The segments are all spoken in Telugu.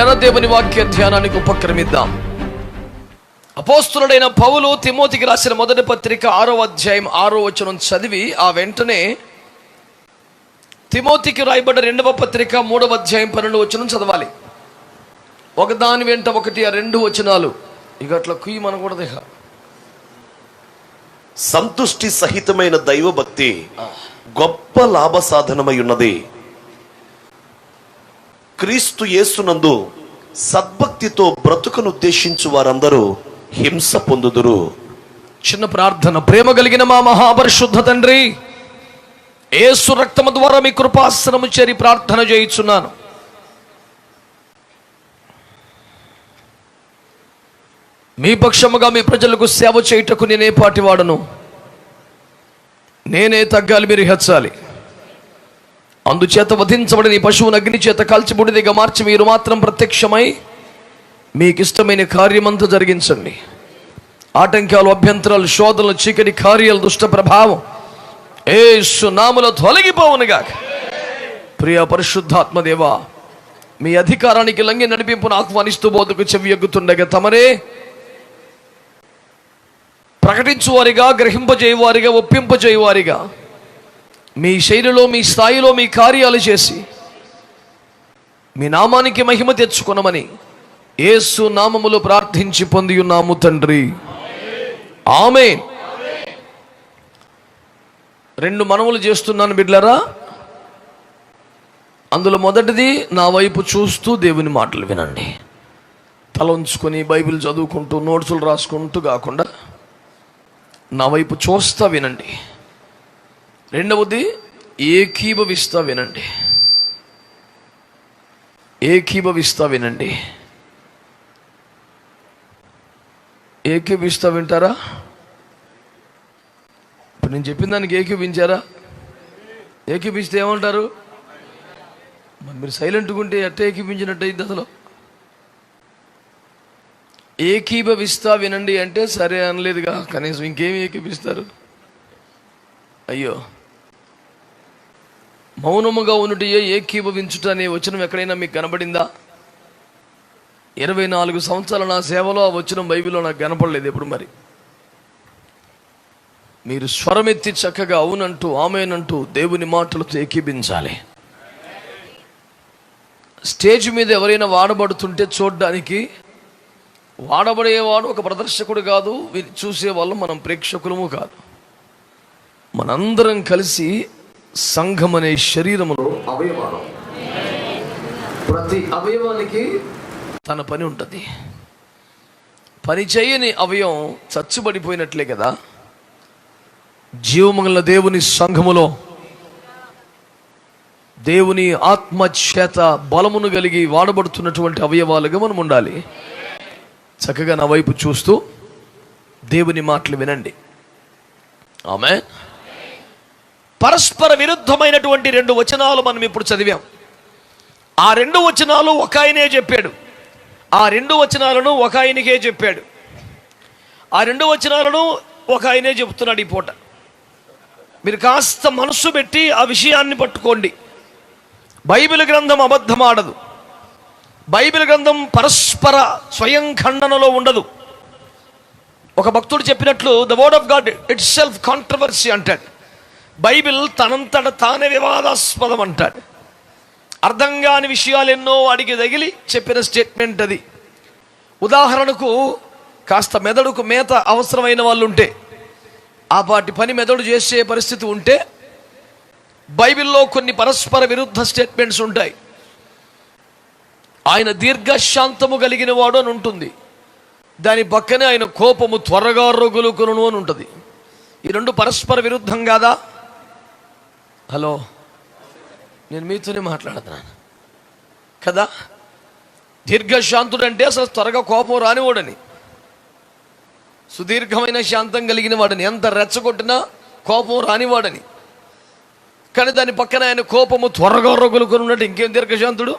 ప్రియులారా, దేవుని వాక్య ధ్యానానికి ఉపక్రమిద్దాం. అపోస్తులుడైన పౌలు తిమోతికి రాసిన మొదటి పత్రిక 6వ అధ్యాయం 6వ వచనం చదివి ఆ వెంటనే తిమోతికి రాయబడ్డ 2వ పత్రిక 3వ అధ్యాయం 12వ వచనం చదవాలి. ఒకదాని వెంట ఒకటి ఆ 2 వచనాలు ఇక అట్లా కుయ్యమనకూడదు. ఇక సంతుష్టి సహితమైన దైవభక్తి గొప్ప లాభ సాధనమై ఉన్నది. క్రీస్తు యేసునందు సద్భక్తితో బ్రతుకును ఉద్దేశించు వారందరూ హింస పొందుదురు. చిన్న ప్రార్థన. ప్రేమ కలిగిన మా మహాపరిశుద్ధ తండ్రి, యేసు రక్తము ద్వారా మీ కృపాసనము చేరి ప్రార్థన చేయుచున్నాను. మీ పక్షముగా మీ ప్రజలకు సేవ చేయుటకు నేనే పాటివాడను. నేనే తగ్గాలి, మీరు హెచ్చాలి. అందుచేత వధించబడిన ఈ పశువును అగ్ని చేత కాల్చి బూడిదగా మార్చి మీరు మాత్రం ప్రత్యక్షమై మీకు ఇష్టమైన కార్యమంతా జరిగించండి. ఆటంకాలు, అభ్యంతరాలు, శోధనలు, చీకటి కార్యాలు, దుష్ట ప్రభావం యేసు నామములో తొలగిపోవునుగాక. ప్రియ పరిశుద్ధాత్మదేవా, మీ అధికారానికి లంఘి నడిపింపును ఆహ్వానిస్తూ బోధకు చెవి ఎగ్గుతుండగా తమరే ప్రకటించువారిగా, గ్రహింపజేయువారిగా, ఒప్పింపజేయువారిగా మీ శైలిలో, మీ స్థాయిలో మీ కార్యాలు చేసి మీ నామానికి మహిమ తెచ్చుకొనమని యేసు నామములో ప్రార్థించి పొంది ఉన్నాము తండ్రి, ఆమేన్. 2 మనవులు చేస్తున్నాను బిడ్డలారా. అందులో మొదటిది, నా వైపు చూస్తూ దేవుని మాటలు వినండి. తల ఉంచుకొని బైబిల్ చదువుకుంటూ నోట్సులు రాసుకుంటూ కాకుండా నా వైపు చూస్తా వినండి. రెండవది, ఏకీభవిస్తా వినండి. ఏకీభవిస్తా వినండి. ఏకీభవిస్తా వింటారా? ఇప్పుడు నేను చెప్పిన దానికి ఏకీభించారా? ఏకీభిస్తే ఏమంటారు? మరి మీరు సైలెంట్గా ఉంటే ఎట్ట ఏకీభించినట్టు అయింది అసలు? ఏకీభవిస్తా వినండి అంటే సరే అనలేదుగా, కనీసం ఇంకేమి ఏకీభిస్తారు? అయ్యో, మౌనముగా ఉన్నటియే ఏకీభవించుట అనే వచనం ఎక్కడైనా మీకు కనబడిందా? 24 సంవత్సరాల నా సేవలో ఆ వచనం బైబిల్లో నాకు కనపడలేదు ఎప్పుడు. మరి మీరు స్వరమెత్తి చక్కగా అవునంటూ ఆమేనంటూ దేవుని మాటలతో ఏకీభించాలి. స్టేజ్ మీద ఎవరైనా వాడబడుతుంటే చూడడానికి వాడబడేవాడు ఒక ప్రదర్శకుడు కాదు, చూసేవాళ్ళం మనం ప్రేక్షకులము కాదు. మనందరం కలిసి సంఘం అనే శరీరములో అవయవాలు, ప్రతి అవయవానికి తన పని ఉంటుంది. పని చేయని అవయవం చచ్చుబడిపోయినట్లే కదా. జీవముగల దేవుని సంఘములో దేవుని ఆత్మచేత బలమును కలిగి వాడబడుతున్నటువంటి అవయవాలుగా మనం ఉండాలి. చక్కగా నా వైపు చూస్తూ దేవుని మాటలు వినండి. ఆమేన్. పరస్పర విరుద్ధమైనటువంటి 2 వచనాలు మనం ఇప్పుడు చదివాం. ఆ 2 వచనాలు ఒక ఆయనే చెప్పాడు. ఆ 2 వచనాలను ఒక ఆయనకే చెప్పాడు. ఆ 2 వచనాలను ఒక ఆయనే చెబుతున్నాడు ఈ పూట. మీరు కాస్త మనస్సు పెట్టి ఆ విషయాన్ని పట్టుకోండి. బైబిల్ గ్రంథం అబద్ధం ఆడదు. బైబిల్ గ్రంథం పరస్పర స్వయం ఖండనలో ఉండదు. ఒక భక్తుడు చెప్పినట్లు, the word of God it self controversy అంటాడు. బైబిల్ తనంతట తానే వివాదాస్పదం అంటాడు. అర్థం కాని విషయాలు ఎన్నో అడిగి తగిలి చెప్పిన స్టేట్మెంట్ అది. ఉదాహరణకు, కాస్త మెదడుకు మేత అవసరమైన వాళ్ళు ఉంటే, ఆ పాటి పని మెదడు చేసే పరిస్థితి ఉంటే, బైబిల్లో కొన్ని పరస్పర విరుద్ధ స్టేట్మెంట్స్ ఉంటాయి. ఆయన దీర్ఘశాంతము కలిగిన వాడు అని ఉంటుంది. దాని పక్కనే ఆయన కోపము త్వరగా రగులుకొనును అని ఉంటుంది. ఈ 2 పరస్పర విరుద్ధం కాదా? హలో, నేను మీతోనే మాట్లాడుతున్నాను కదా. దీర్ఘశాంతుడు అంటే అసలు త్వరగా కోపం రానివాడని, సుదీర్ఘమైన శాంతం కలిగిన వాడని, ఎంత రెచ్చగొట్టినా కోపం రానివాడని. కానీ దాని పక్కన ఆయన కోపము త్వరగా రగులుకొని ఉన్నట్టు ఇంకేం దీర్ఘశాంతుడు?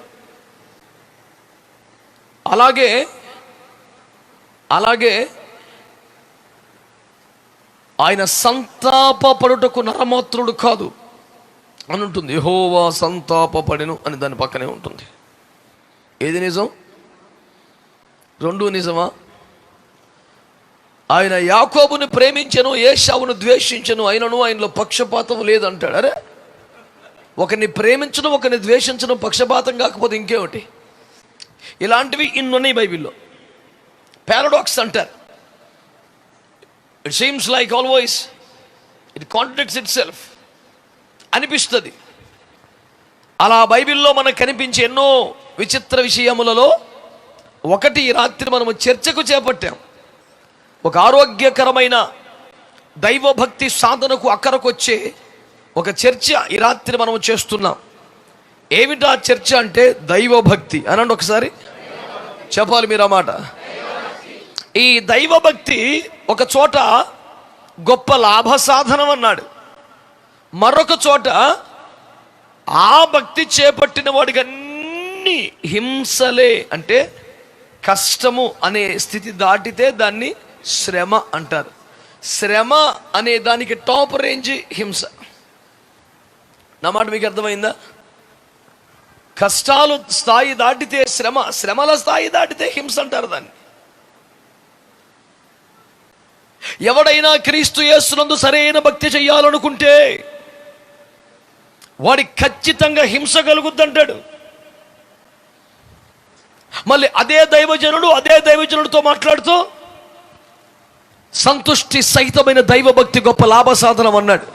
అలాగే ఆయన సంతాపపడుటకు నరమాత్రుడు కాదు అని ఉంటుంది. యెహోవా సంతాపపడెను అని దాని పక్కనే ఉంటుంది. ఏది నిజం? రెండూ నిజమా? ఆయన యాకోబుని ప్రేమించెను, ఏశావును ద్వేషించెను, అయినను ఆయనలో పక్షపాతం లేదంటాడు. అరే, ఒకరిని ప్రేమించడం, ఒకరిని ద్వేషించడం పక్షపాతం కాకపోతే ఇంకేమిటి? ఇలాంటివి ఇన్నున్నాయి బైబిల్లో. పారాడాక్స్ అంటారు. It seems like always it contradicts it self అనిపిస్తుంది. అలా బైబిల్లో మనకు కనిపించే ఎన్నో విచిత్ర విషయములలో ఒకటి ఈ రాత్రి మనము చర్చకు చేపట్టాం. ఒక ఆరోగ్యకరమైన దైవభక్తి సాధనకు అక్కరకు వచ్చే ఒక చర్చ ఈ రాత్రి మనము చేస్తున్నాం. ఏమిటా చర్చ అంటే దైవభక్తి. అనండి ఒకసారి, చెప్పాలి మీరు ఆ మాట. ఈ దైవభక్తి ఒక చోట గొప్ప లాభ సాధనం అన్నాడు, మరొక చోట ఆ భక్తి చేపట్టిన వాడికి అన్ని హింసలే. అంటే కష్టము అనే స్థితి దాటితే దాన్ని శ్రమ అంటారు. శ్రమ అనే దానికి టాప్ రేంజ్ హింస. నా మాట మీకు అర్థమైందా? కష్టాలు స్థాయి దాటితే శ్రమ, శ్రమల స్థాయి దాటితే హింస అంటారు దాన్ని. ఎవడైనా క్రీస్తు యేసునందు సరైన భక్తి చెయ్యాలనుకుంటే వాడికి ఖచ్చితంగా హింస కలుగుద్దంటాడు. మళ్ళీ అదే దైవజనుడితో మాట్లాడుతూ సంతుష్టి సహితమైన దైవభక్తి గొప్ప లాభ సాధనం అన్నాడు.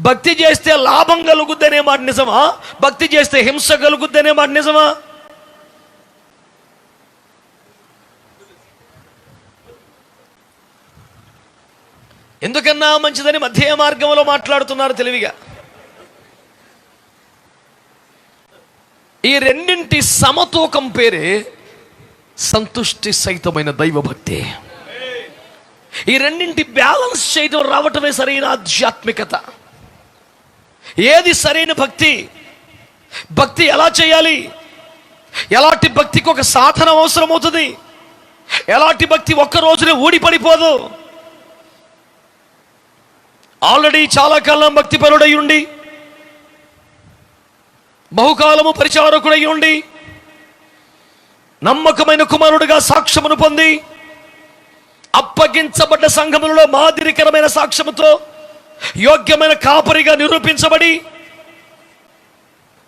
భక్తి చేస్తే లాభం కలుగుద్దనే మాట నిజమా? భక్తి చేస్తే హింస కలుగుద్దనే మాట నిజమా? ఎందుకన్నా మంచిదని మధ్య మార్గంలో మాట్లాడుతున్నారు తెలివిగా. ఈ రెండింటి సమతూకం పేరే సంతుష్టి సహితమైన దైవభక్తి. ఈ రెండింటి బ్యాలెన్స్ చేయడం రావటమే సరైన ఆధ్యాత్మికత. ఏది సరైన భక్తి? భక్తి ఎలా చేయాలి? ఎలాంటి భక్తికి ఒక సాధన అవసరం అవుతుంది? ఎలాంటి భక్తి ఒక్క రోజునే ఊడిపడిపోదు. ఆల్రెడీ చాలా కాలం భక్తి పరుడై ఉండి, బహుకాలము పరిచారకుడై ఉండి, నమ్మకమైన కుమారుడిగా సాక్ష్యమును పొంది, అప్పగించబడ్డ సంఘములలో మాదిరికరమైన సాక్ష్యముతో యోగ్యమైన కాపరిగా నిరూపించబడి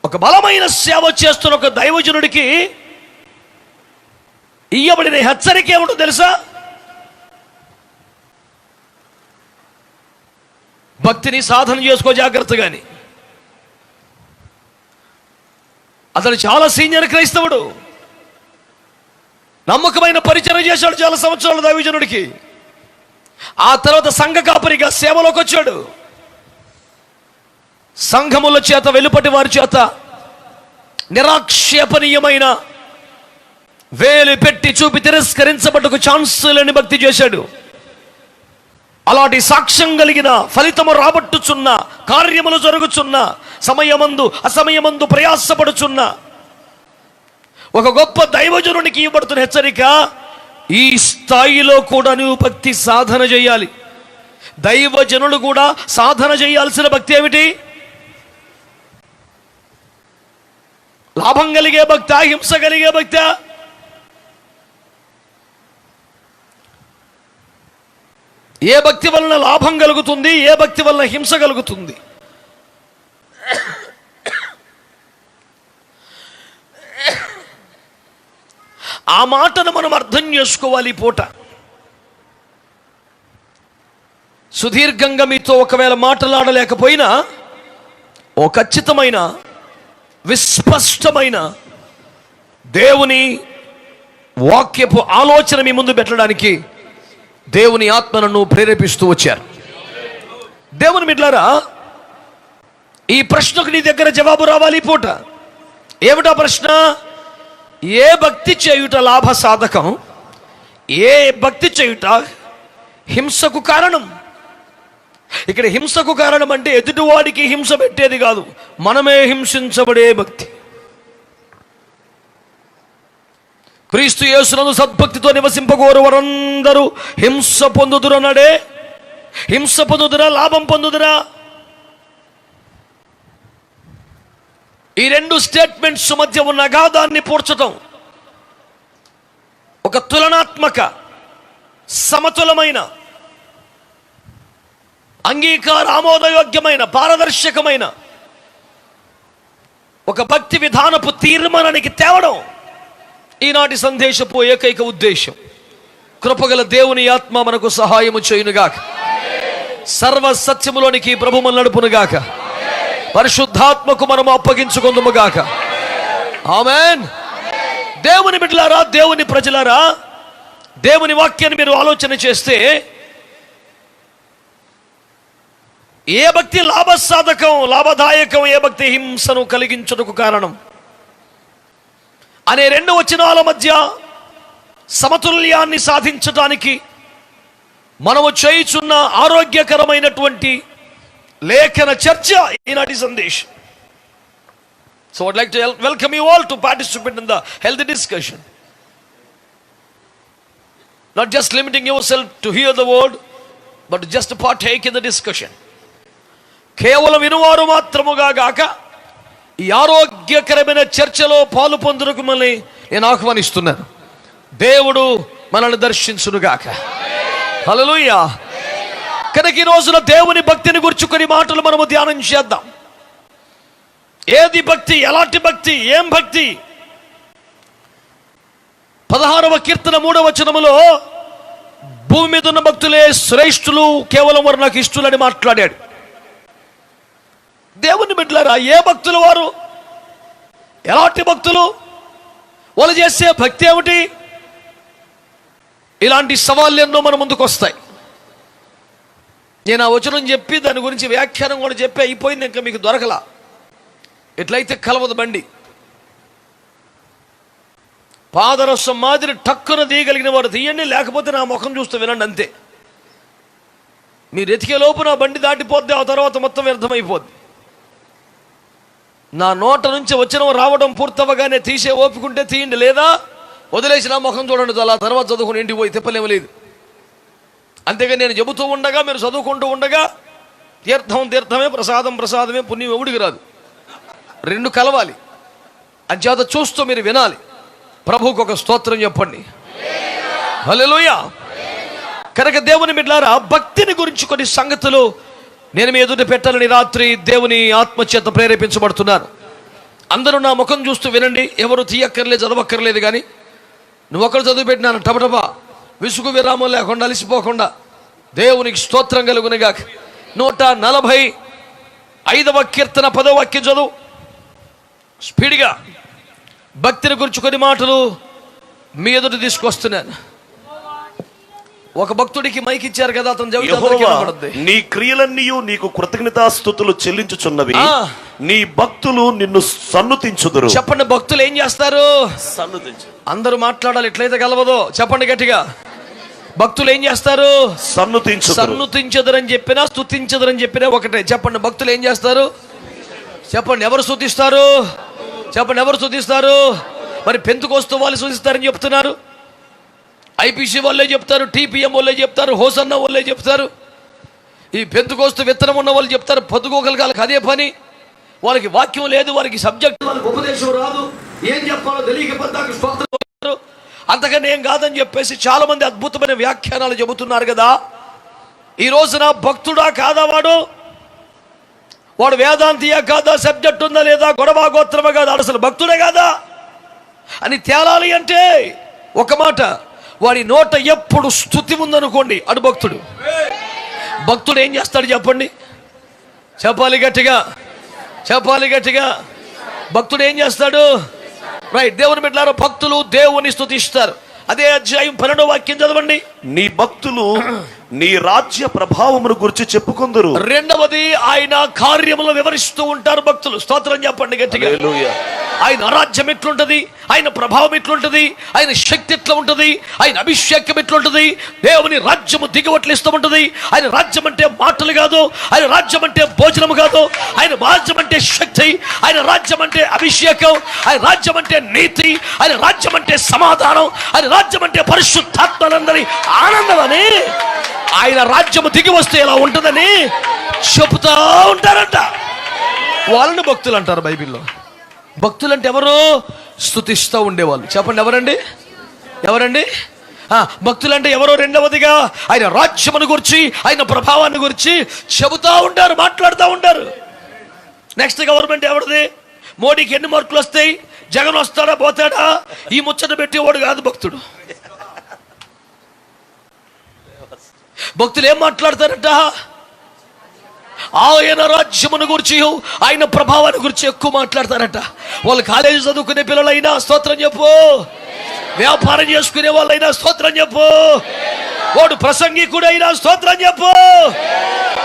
ఒక బలమైన సేవ చేస్తున్న ఒక దైవజనుడికి ఇయ్యబడిన హెచ్చరిక ఏమిటో తెలుసా? భక్తిని సాధన చేసుకో జాగ్రత్తగాని. అతడు చాలా సీనియర్ క్రైస్తవుడు, నమ్మకమైన పరిచయం చేశాడు చాలా సంవత్సరాలు దైవజనుడికి. ఆ తర్వాత సంఘ కాపరిగా సేవలోకి వచ్చాడు. సంఘముల చేత, వెలుపటి వారి చేత నిరాక్షేపణీయమైన వేలు పెట్టి చూపి తిరస్కరించబడ్డకు ఛాన్స్ లేని భక్తి చేశాడు. అలాంటి సాక్ష్యం కలిగిన, ఫలితము రాబట్టుచున్న, కార్యములు జరుగుచున్న, సమయమందు అసమయమందు ప్రయాసపడుచున్న ఒక గొప్ప దైవజనునికి ఇవ్వబడుతున్న హెచ్చరిక, ఈ స్థాయిలో కూడా నువ్వు భక్తి సాధన చేయాలి. దైవజనులు కూడా సాధన చేయాల్సిన భక్తి ఏమిటి? లాభం కలిగే భక్త, హింస కలిగే భక్త? ఏ భక్తి వలన లాభం కలుగుతుంది? ఏ భక్తి వలన హింస కలుగుతుంది? ఆ మాటను మనం అర్థం చేసుకోవాలి. ఈ పూట సుదీర్ఘంగా మీతో ఒకవేళ మాట్లాడలేకపోయినా ఓ ఖచ్చితమైన, విస్పష్టమైన దేవుని వాక్యపు ఆలోచన మీ ముందు పెట్టడానికి దేవుని ఆత్మను ప్రేరేపిస్తూ వచ్చారు. దేవుని బిడ్డలారా, ఈ ప్రశ్నకు నీ దగ్గర జవాబు రావాలి ఈ పూట. ఏమిటా ప్రశ్న? ఏ భక్తి చేయుట లాభ సాధకం? ఏ భక్తి చేయుట హింసకు కారణం? ఇక్కడ హింసకు కారణం అంటే ఎదుటివాడికి హింస పెట్టేది కాదు, మనమే హింసించబడే భక్తి. క్రీస్తు యేసునందు సద్భక్తితో నివసింపగోరు వారందరూ హింస పొందుదురన్నాడే. హింస పొందుదురా, లాభం పొందుదురా? ఈ రెండు స్టేట్మెంట్స్ మధ్య ఉన్న అగాధాన్ని పూడ్చటం ఒక తులనాత్మక, సమతులమైన, అంగీకార ఆమోదయోగ్యమైన, పారదర్శకమైన ఒక భక్తి విధానపు తీర్మానానికి తేవడం ఈనాటి సందేశపు ఏకైక ఉద్దేశం. కృపగల దేవుని ఆత్మ మనకు సహాయము చేయునుగాక. సర్వ సత్యములోనికి ప్రభు మనల్ని నడుపునుగాక. పరిశుద్ధాత్మకు మనము అప్పగించుకుందుముగాక. ఆమేన్. దేవుని బిడ్డలారా, దేవుని ప్రజలారా, దేవుని వాక్యాన్ని మీరు ఆలోచన చేస్తే ఏ భక్తి లాభసాధకం, లాభదాయకం, ఏ భక్తి హింసను కలిగించుటకు కారణం అనే రెండు వచనాల మధ్య సమతుల్యాన్ని సాధించడానికి మనము చేయుచున్న ఆరోగ్యకరమైనటువంటి లేఖన చర్చ ఈనాటి సందేశం. So I'd like to welcome you all to participate in the healthy discussion. Not just limiting yourself to hear the word, but to just partake in the discussion. కేవలం వినువారు మాత్రముగా గాక ఈ ఆరోగ్యకరమైన చర్చలో పాలు పొందుటకు మనల్ని నేను ఆహ్వానిస్తున్నాను. దేవుడు మనల్ని దర్శించునుగాక. హల్లెలూయా. కనుక ఈ రోజున దేవుని భక్తిని గురించి కొన్ని మాటలు మనము ధ్యానం చేద్దాం. ఏది భక్తి, ఎలాంటి భక్తి, ఏం భక్తి? 16వ కీర్తన 3వ వచనములో భూమి మీద ఉన్న భక్తులే శ్రేష్ఠులు, కేవలం వారు నాకు ఇష్టలని మాట్లాడాడు. దేవుని బిడ్డలారా, ఏ భక్తులు వారు? ఎలాంటి భక్తులు? వాళ్ళు చేసే భక్తి ఏమిటి? ఇలాంటి సవాళ్ళు ఎన్నో మన ముందుకు వస్తాయి. నేను ఆ వచనం చెప్పి దాని గురించి వ్యాఖ్యానం కూడా చెప్పి అయిపోయింది, ఇంకా మీకు దొరకలా. ఎట్లయితే కలవదు బండి. పాదరసం మాదిరి టక్కున తీయగలిగిన వాడు తీయండి, లేకపోతే నా ముఖం చూస్తూ వినండి, అంతే. మీరు ఎతికే లోపు నా బండి దాటిపోద్ది, ఆ తర్వాత మొత్తం వ్యర్థమైపోద్ది. నా నోట నుంచి వచ్చిన రావడం పూర్తవగానే తీసే ఓపికంటే తీయండి, లేదా వదిలేసి నా ముఖం చూడండి, అలా తర్వాత చదువుకుని ఇంటికి పోయి తిప్పలేము లేదు. అంతేగా నేను చెబుతూ ఉండగా, మీరు చదువుకుంటూ ఉండగా తీర్థం తీర్థమే, ప్రసాదం ప్రసాదమే, పుణ్యం ఎవడికి రాదు. రెండు కలవాలి. అంచేత చూస్తూ మీరు వినాలి. ప్రభువుకు ఒక స్తోత్రం చెప్పండి. హల్లెలూయా. కనుక దేవుని బిడ్డలారా, భక్తిని గురించి కొన్ని సంగతులు నేను మీ ఎదుట పెట్టాలని రాత్రి దేవుని ఆత్మచేత ప్రేరేపించబడుతున్నాను. అందరూ నా ముఖం చూస్తూ వినండి. ఎవరు తీయక్కర్లేదు, చదవక్కర్లేదు. కానీ నువ్వు ఒకరు చదువు పెట్టినాను టపటపా, విసుగు విరామం లేకుండా, అలసిపోకుండా. దేవునికి స్తోత్రం కలుగునుగా. 145వ కీర్తన 10వ వాక్యం చదువు స్పీడ్గా. భక్తిని గురించి కొన్ని మాటలు మీ ఎదుట తీసుకొస్తున్నాను. ఒక భక్తుడికి మైక్ ఇచ్చారు కదా, అతను యెహోవా నీ క్రియలన్నీయు నీకు కృతజ్ఞతాస్తుతులు చెల్లించుచున్నవి, నీ భక్తులు నిన్ను సన్నుతించుదురు. చెప్పండి, భక్తులు ఏం చేస్తారు? సన్నుతించు. అందరూ మాట్లాడాలి, ఎట్లయితే కలవదో చెప్పండి గట్టిగా. భక్తులు ఏం చేస్తారు? సన్నుతించదురని చెప్పినా, స్తుతించదురని చెప్పినా ఒకటే. చెప్పండి, భక్తులు ఏం చేస్తారు? చెప్పండి, ఎవరు స్తుతిస్తారు? చెప్పండి, ఎవరు స్తుతిస్తారు? మరి పెంతుకోస్తు వాళ్ళు స్తుతిస్తారని చెప్తున్నారు, ఐపీసీ వాళ్ళే చెప్తారు, టీపీఎం వాళ్ళే చెప్తారు, హోసన్న వాళ్ళే చెప్తారు, ఈ పెంతుకోస్తు విత్తనం ఉన్న వాళ్ళు చెప్తారు. పొద్దుకోగలగాలకు అదే పని. వాళ్ళకి వాక్యం లేదు, వారికి సబ్జెక్ట్, వాళ్ళకి ఉపదేశం రాదు, ఏం చెప్పాలో తెలియకపోతే స్తోత్రం. అంతకని ఏం కాదని చెప్పేసి చాలా మంది అద్భుతమైన వ్యాఖ్యానాలు చెబుతున్నారు కదా. ఈ రోజున భక్తుడా కాదా వాడు? వాడు వేదాంతియా కాదా? సబ్జెక్ట్ ఉందా లేదా? గొడవ గోత్రమా కాదా? అసలు భక్తుడే కాదా అని తేలాలి అంటే ఒక మాట, వాడి నోట ఎప్పుడు స్తుతి ఉందనుకోండి, అడు భక్తుడు. భక్తుడు ఏం చేస్తాడు చెప్పండి? చెప్పాలి గట్టిగా, చెప్పాలి గట్టిగా. భక్తుడు ఏం చేస్తాడు? రైట్. దేవుని బిడ్డలారా, భక్తులు దేవుని స్తుతిస్తారు. అదే అధ్యాయం 12వ వాక్యం చదవండి. నీ భక్తులు నీ రాజ్య ప్రభావమును గురించి చెప్పుకుందరు. రెండవది, ఆయన కార్యములు వివరిస్తూ ఉంటారు భక్తులు. స్తోత్రం చెప్పండి గట్టిగా. హల్లెలూయా. ఆయన రాజ్యం ఎట్లుంటది, ఆయన ప్రభావం ఎట్లుంటది, ఆయన శక్తి ఎట్లా ఉంటది, ఆయన అభిషేకం ఎట్లుంటది, దేవుని రాజ్యము దిగవట్లు ఇష్టముంటది. ఆయన రాజ్యం అంటే మాటలు కాదు, ఆయన రాజ్యం అంటే భోజనము కాదు, ఆయన రాజ్యం అంటే శక్తి, ఆయన రాజ్యం అంటే అభిషేకం, ఆయన రాజ్యం అంటే నీతి, ఆయన రాజ్యం అంటే సమాధానం, ఆయన రాజ్యం అంటే పరిశుద్ధాత్మలందరి ఆనందం అని, ఆయన రాజ్యము దిగి వస్తే ఎలా ఉంటుందని చెబుతూ ఉంటారంట. వాళ్ళని భక్తులు అంటారు బైబిల్లో. భక్తులు అంటే ఎవరు? స్తుతిస్తూ ఉండేవాళ్ళు. చెప్పండి, ఎవరండి? ఎవరండి? భక్తులంటే ఎవరో రెండవదిగా ఆయన రాజ్యమును గురించి, ఆయన ప్రభావాన్ని గురించి చెబుతూ ఉంటారు, మాట్లాడుతూ ఉంటారు. నెక్స్ట్ గవర్నమెంట్ ఎవరిది? మోడీకి ఎన్ని మార్కులు వస్తాయి, జగన్ వస్తాడా పోతాడా, ఈ ముచ్చట పెట్టేవాడు కాదు భక్తుడు. భక్తులు ఏం మాట్లాడతారట? ఆయన రాజ్యమును గురించి, ఆయన ప్రభావాన్ని గురించి ఎక్కువ మాట్లాడతారట. వాళ్ళు కాలేజీ చదువుకునే పిల్లలైనా స్తోత్రం చెప్పు, వ్యాపారం చేసుకునే వాళ్ళైనా స్తోత్రం చెప్పు, వాడు ప్రసంగికుడైనా స్తోత్రం చెప్పు.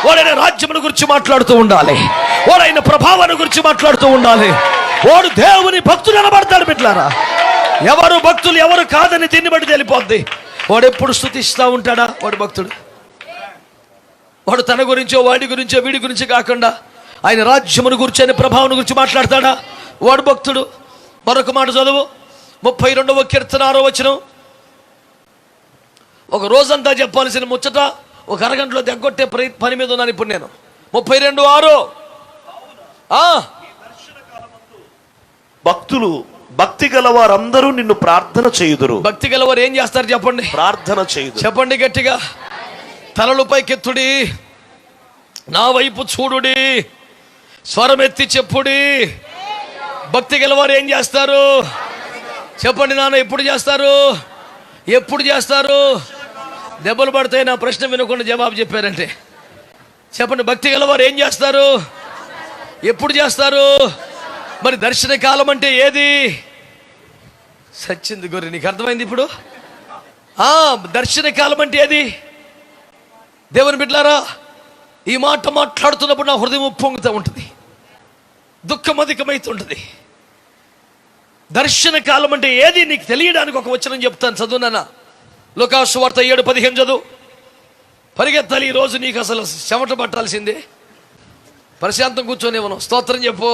వాడైన రాజ్యమును గురించి మాట్లాడుతూ ఉండాలి, వాడైన ప్రభావాన్ని గురించి మాట్లాడుతూ ఉండాలి. వాడు దేవుని భక్తులు అనబడతాడు. బిడ్డలారా, ఎవరు భక్తులు ఎవరు కాదని దీన్ని బట్టి తెలిపోద్ది. వాడు ఎప్పుడు స్తుతిస్తూ ఉంటాడా? వాడు భక్తుడు. వాడు తన గురించో వాడి గురించో వీడి గురించి కాకుండా ఆయన రాజ్యమును గురించి, ఆయన ప్రభావం గురించి మాట్లాడతాడా? వాడు భక్తుడు. మరొక మాట చదువు, 32వ కీర్తన 6వ వచనం. ఒక రోజంతా చెప్పాల్సిన ముచ్చట ఒక అరగంటలో దగ్గొట్టే పని మీద ఉన్నాను ఇప్పుడు నేను. 32:6. భక్తులు, భక్తి గల వారందరూ నిన్ను ప్రార్థన చేయుదురు. భక్తి గల వారు ఏం చేస్తారు చెప్పండి? ప్రార్థన చేయుదురు. చెప్పండి గట్టిగా. తలలు పైకెత్తుడి, నా వైపు చూడుడి, స్వరమెత్తి చెప్పుడి. భక్తి గలవారు ఏం చేస్తారు చెప్పండి నాన్న? ఎప్పుడు చేస్తారు? ఎప్పుడు చేస్తారు? దెబ్బలు పడతాయి నా ప్రశ్న వినకుండా జవాబు చెప్పారంటే. చెప్పండి, భక్తి గలవారు ఏం చేస్తారు? ఎప్పుడు చేస్తారు? మరి దర్శన కాలం అంటే ఏది? సచ్చింది గొర్రె, నీకు అర్థమైంది ఇప్పుడు? దర్శన కాలం అంటే ఏది? దేవుని బిడ్డలారా, ఈ మాట మాట్లాడుతున్నప్పుడు నా హృదయం ఉప్పొంగుతూ ఉంటుంది, దుఃఖం అధికమవుతుంటుంది. దర్శన కాలం అంటే ఏది నీకు తెలియడానికి ఒక వచనం చెప్తాను, చదువునా. లూకా సువార్త 7:15 చదువు. పరిగెత్తాలి ఈరోజు, నీకు అసలు చెమట పట్టాల్సిందే. ప్రశాంతం కూర్చొని మనం స్తోత్రం చెప్పు.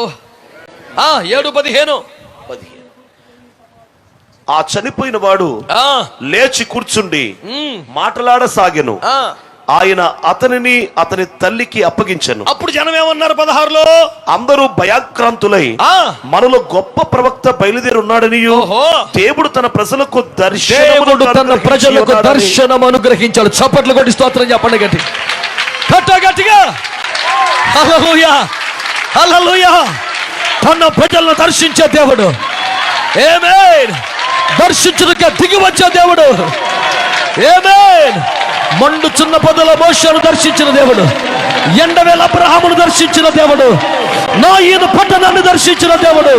7:15. ఆ చనిపోయిన వాడు లేచి కూర్చుండి మాట్లాడసాగెను. ఆయన అతనిని అతని తల్లికి అప్పగించెను. అప్పుడు జనం ఏమన్నారు? 16లో అందరూ భయాక్రాంతులై మనలో గొప్ప ప్రవక్త బయలుదేరి ఉన్నాడని, దేవుడు తన ప్రజలకు దర్శనం అనుగ్రహించాడు. చప్పట్లు కొట్టి స్తోత్రం చెప్పండి గట్టి గట్టిగా. హల్లెలూయా, హల్లెలూయా. తన ప్రజలను దర్శించే దేవుడు, ఆమేన్. దర్శించుటకు దిగి వచ్చే దేవుడు, ఆమేన్. మండుచున్న పొదల మోషేను దర్శించిన దేవుడు, ఎండవేళ అబ్రహామును దర్శించిన దేవుడు, నా ఈయన పట్టణాన్ని దర్శించిన దేవుడు,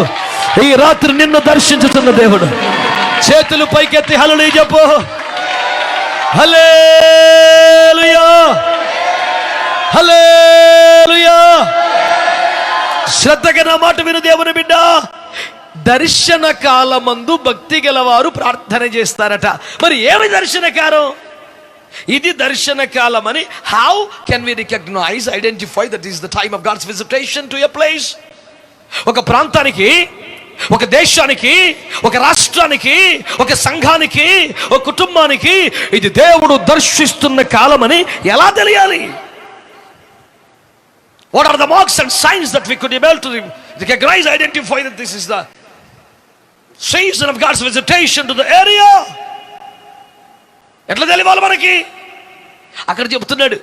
ఈ రాత్రి నిన్ను దర్శించుతున్న దేవుడు. చేతులు పైకెత్తి హల్లెలూయా చెప్పు. హల్లెలూయా, హల్లెలూయా. శ్రద్ధగా నా మాట విను దేవుని బిడ్డ. దర్శన కాలమందు భక్తి గలవారు ప్రార్థన చేస్తారట. మరి ఏమి దర్శన కాలం? ఇది దర్శన కాలం అని how can we recognise, identify that is the time of God's visitation to a place? ఒక ప్రాంతానికి, ఒక దేశానికి, ఒక రాష్ట్రానికి, ఒక సంఘానికి, ఒక కుటుంబానికి ఇది దేవుడు దర్శిస్తున్న కాలం అని ఎలా తెలియాలి? What are the marks and signs that we could be able to recognize, identify that this is the season of God's visitation to the area? ఎట్లా తెలియాలి మనకి? అక్కడ చెప్తున్నాడు,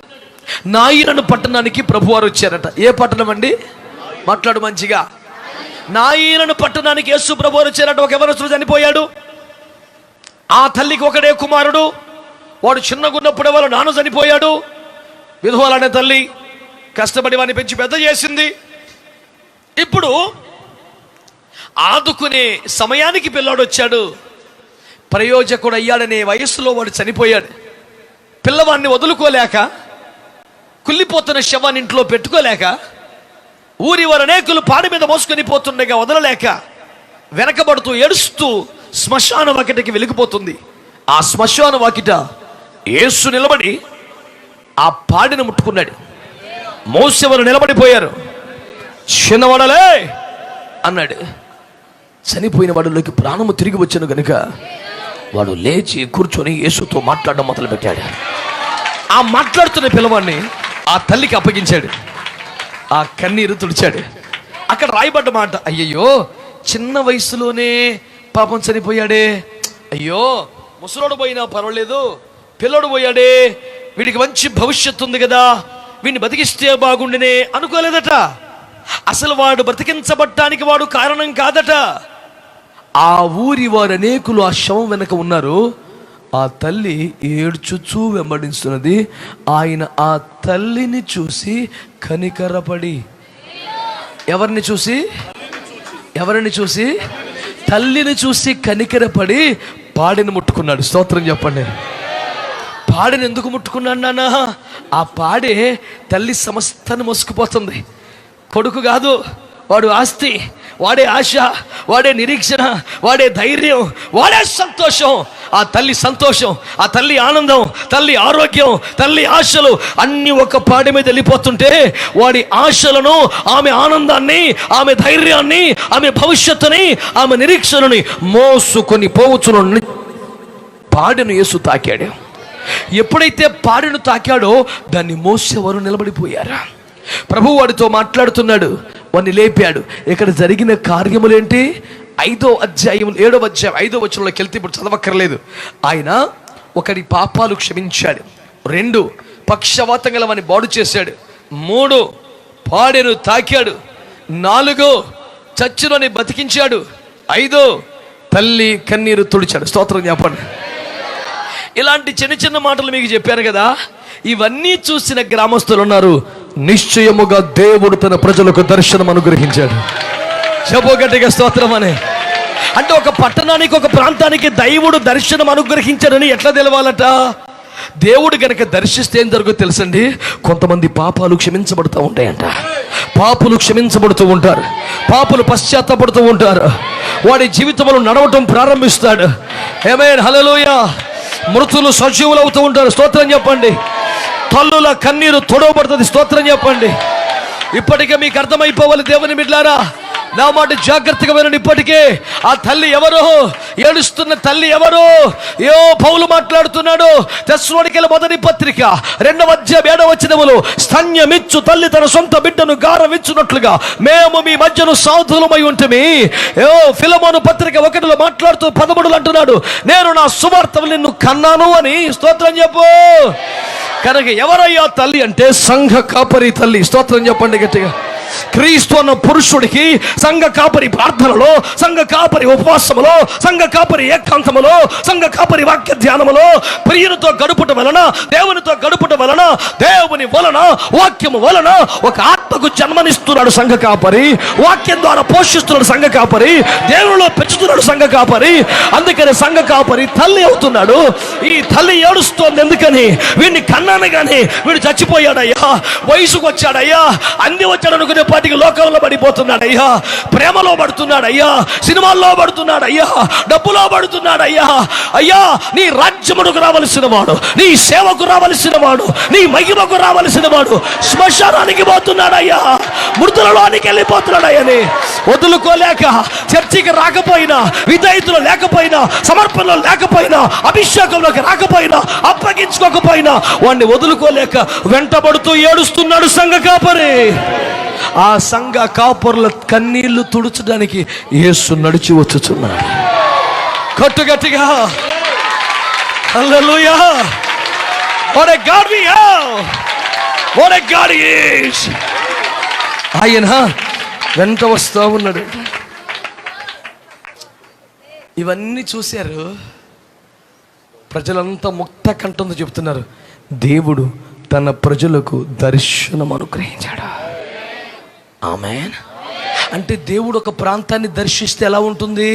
నాయనను పట్టణానికి ప్రభువారు వచ్చారట. ఏ పట్టణం అండి? మాట్లాడు మంచిగా. నాయనను పట్టణానికి యేసు ప్రభువారు వచ్చారట. ఒక యవనస్తుడు చనిపోయాడు. ఆ తల్లికి ఒకడే కుమారుడు. వాడు చిన్నగున్నప్పుడే వాళ్ళ నాన్న చనిపోయాడు. విధవలనే తల్లి కష్టపడి వాడిని పెంచి పెద్ద చేసింది. ఇప్పుడు ఆదుకునే సమయానికి పిల్లాడు వచ్చాడు. ప్రయోజకుడు అయ్యాడనే వయస్సులో వాడు చనిపోయాడు. పిల్లవాడిని వదులుకోలేక, కుళ్ళిపోతున్న శవాన్ని ఇంట్లో పెట్టుకోలేక, ఊరి వారు అనేకులు పాడి మీద మోసుకొని పోతుండగా వదలలేక, వెనకబడుతూ ఏడుస్తూ శ్మశాన వాకిటకి వెలిగిపోతుంది. ఆ శ్మశాన వాకిట యేసు నిలబడి ఆ పాడిని ముట్టుకున్నాడు. మోసేవారు నిలబడిపోయారు. చిన్నవాడలే అన్నాడు. చనిపోయిన వాడిలోకి ప్రాణము తిరిగి వచ్చాను కనుక వాడు లేచి కూర్చొని యేసుతో మాట్లాడడం మొదలు పెట్టాడు. ఆ మాట్లాడుతున్న పిల్లవాడిని ఆ తల్లికి అప్పగించాడు. ఆ కన్నీరు తుడిచాడు. అక్కడ రాయబడ్డ మాట, అయ్యయ్యో చిన్న వయసులోనే పాపం చనిపోయాడే, అయ్యో ముసలోడు పోయినా పర్వాలేదు, పిల్లడు పోయాడే, వీడికి మంచి భవిష్యత్తు ఉంది కదా, వీడిని బతికిస్తే బాగుండినే అనుకోలేదట. అసలు వాడు బ్రతికించబడ్డానికి వాడు కారణం కాదట. ఆ ఊరి వారు అనేకులు ఆ శవం వెనక ఉన్నారు. ఆ తల్లి ఏడ్చుచూ వెంబడిస్తున్నది. ఆయన ఆ తల్లిని చూసి కనికరపడి, ఎవరిని చూసి తల్లిని చూసి కనికరపడి పాడెను ముట్టుకున్నాడు. స్తోత్రం చెప్పండి. పాడెను ఎందుకు ముట్టుకున్నాడు నాన్న? ఆ పాడే తల్లి సమస్తాన్ని మోసుకుపోతుంది. కొడుకు కాదు, వాడు ఆస్తి, వాడే ఆశ, వాడే నిరీక్షణ, వాడే ధైర్యం, వాడే సంతోషం. ఆ తల్లి సంతోషం, ఆ తల్లి ఆనందం, తల్లి ఆరోగ్యం, తల్లి ఆశలు అన్నీ ఒక పాడి మీద వెళ్ళిపోతుంటే వాడి ఆశలను, ఆమె ఆనందాన్ని, ఆమె ధైర్యాన్ని, ఆమె భవిష్యత్తుని, ఆమె నిరీక్షణని మోసుకొని పోవచ్చును. పాడెను యేసు తాకాడు. ఎప్పుడైతే పాడెను తాకాడో దాన్ని మోసేవారు నిలబడిపోయారా. ప్రభు వాడితో మాట్లాడుతున్నాడు, వాడిని లేపాడు. ఇక్కడ జరిగిన కార్యములేంటి? 7వ అధ్యాయం 5వ వచనంలోకి వెళ్తే ఇప్పుడు చదవక్కర్లేదు. ఆయన ఒకడి పాపాలు క్షమించాడు. 2 పక్షవాతం గల వాడిని బాడు చేశాడు. 3 పాడెను తాకాడు. 4 చచ్చునని బతికించాడు. 5 తల్లి కన్నీరు తుడిచాడు. స్తోత్రం చెప్పండి. ఇలాంటి చిన్న చిన్న మాటలు మీకు చెప్పాను కదా. ఇవన్నీ చూసిన గ్రామస్తులు ఉన్నారు. నిశ్చయముగా దేవుడు తన ప్రజలకు దర్శనం అనుగ్రహించాడు. చెప్పు గట్టిగా స్తోత్రం అని. అంటే ఒక పట్టణానికి, ఒక ప్రాంతానికి దేవుడు దర్శనం అనుగ్రహించాడని ఎట్లా తెలవాలట? దేవుడు గనక దర్శిస్తే ఏం జరుగుతుందో తెలుసండి? కొంతమంది పాపాలు క్షమించబడుతూ ఉంటాయంట. పాపులు క్షమించబడుతూ ఉంటారు, పాపులు పశ్చాత్తాపడుతూ ఉంటారు. వాడి జీవితంలో నడవటం ప్రారంభిస్తాడు. ఆమేన్, హల్లెలూయా. మృతులు సజీవులు అవుతూ ఉంటారు. స్తోత్రం చెప్పండి. తల్లుల కన్నీరు తొడవబడుతుంది. స్తోత్రం చెప్పండి. ఇప్పటికే మీకు అర్థమైపోవాలి దేవుని బిడ్డలారా. నా మాట జాగ్రత్తగా వినండి. ఇప్పటికే ఆ తల్లి ఎవరు? ఏడుస్తున్న తల్లి ఎవరు? పౌలు మాట్లాడుతున్నాడు. తెస్సలోనికీయుల మొదటి పత్రిక 2వ అధ్యాయం 7వ వచనములో, స్తన్యమిచ్చు తల్లి తన సొంత బిడ్డను గారవించున్నట్లుగా మేము మీ మధ్యను సాధులమై ఉంటిమి. ఫిలమోను పత్రిక 1లో మాట్లాడుతూ 13 అంటున్నాడు, నేను నా సువార్తను నిన్ను కన్నాను అని. స్తోత్రం చెప్పు. కనుక ఎవరయ్యా తల్లి అంటే సంఘ కాపరి తల్లి. స్తోత్రం చెప్పండి గట్టిగా. క్రీస్తు అన్న పురుషుడికి సంఘ కాపరి ప్రార్థనలో, సంఘ కాపరి ఉపవాసములో, సంఘ కాపరి ఏకాంతములో, సంఘ కాపరి వాక్య ధ్యానములో ప్రియునితో గడుపుట వలన, దేవునితో గడుపుట వలన, దేవుని వలన, వాక్యము వలన ఒక ఆత్మకు జన్మనిస్తున్నాడు సంఘ కాపరి. వాక్యం ద్వారా పోషిస్తున్నాడు సంఘ కాపరి. దేవునిలో పెంచుతున్నాడు సంఘ కాపరి. అందుకని సంఘ కాపరి తల్లి అవుతున్నాడు. ఈ తల్లి ఏడుస్తోంది. ఎందుకని? వీడిని కన్నాను కానీ వీడు చచ్చిపోయాడయ్యా, వయసుకు వచ్చాడయ్యా, అన్ని వచ్చాడు అనుకునే పాటికి లోకంలో పడిపోతున్నాడయ్యా, ప్రేమలో పడుతున్నాడయ్యా, సినిమాల్లో పడుతున్నాడయ్యా, డబ్బులో పడుతున్నాడయ్యా. అయ్యా, నీ రాజ్యమునకు రావలసిన వాడు, నీ సేవకు రావలసిన వాడు, నీ మహిమకు రావలసిన వాడు శ్మశానానికి పోతున్నాడయ్యా, మృతులలోనికి వెళ్ళిపోతున్నాడయ్యని వదులుకోలేక, చర్చికి రాకపోయినా, విధేయతలో లేకపోయినా, సమర్పణలో లేకపోయినా, అభిషేకంలోకి రాకపోయినా, అప్పగించుకోకపోయినా వాడిని వదులుకోలేక వెంటబడుతూ ఏడుస్తున్నాడు సంఘ కాపరి. ఆ సంఘ కాపరుల కన్నీళ్లు తుడుచడానికి యేసు నడిచి వచ్చుచున్నాడు. కట్టుగట్టిగా హల్లెలూయా. What a God we have. What a God he is. ఆయన వెంట వస్తూ ఉన్నాడు. ఇవన్నీ చూశారు ప్రజలంతా ముక్త కంఠంతో చెప్తున్నారు, దేవుడు తన ప్రజలకు దర్శనం అనుగ్రహించాడు. ఆమేన్. అంటే దేవుడు ఒక ప్రాంతాన్ని దర్శిస్తే ఎలా ఉంటుంది?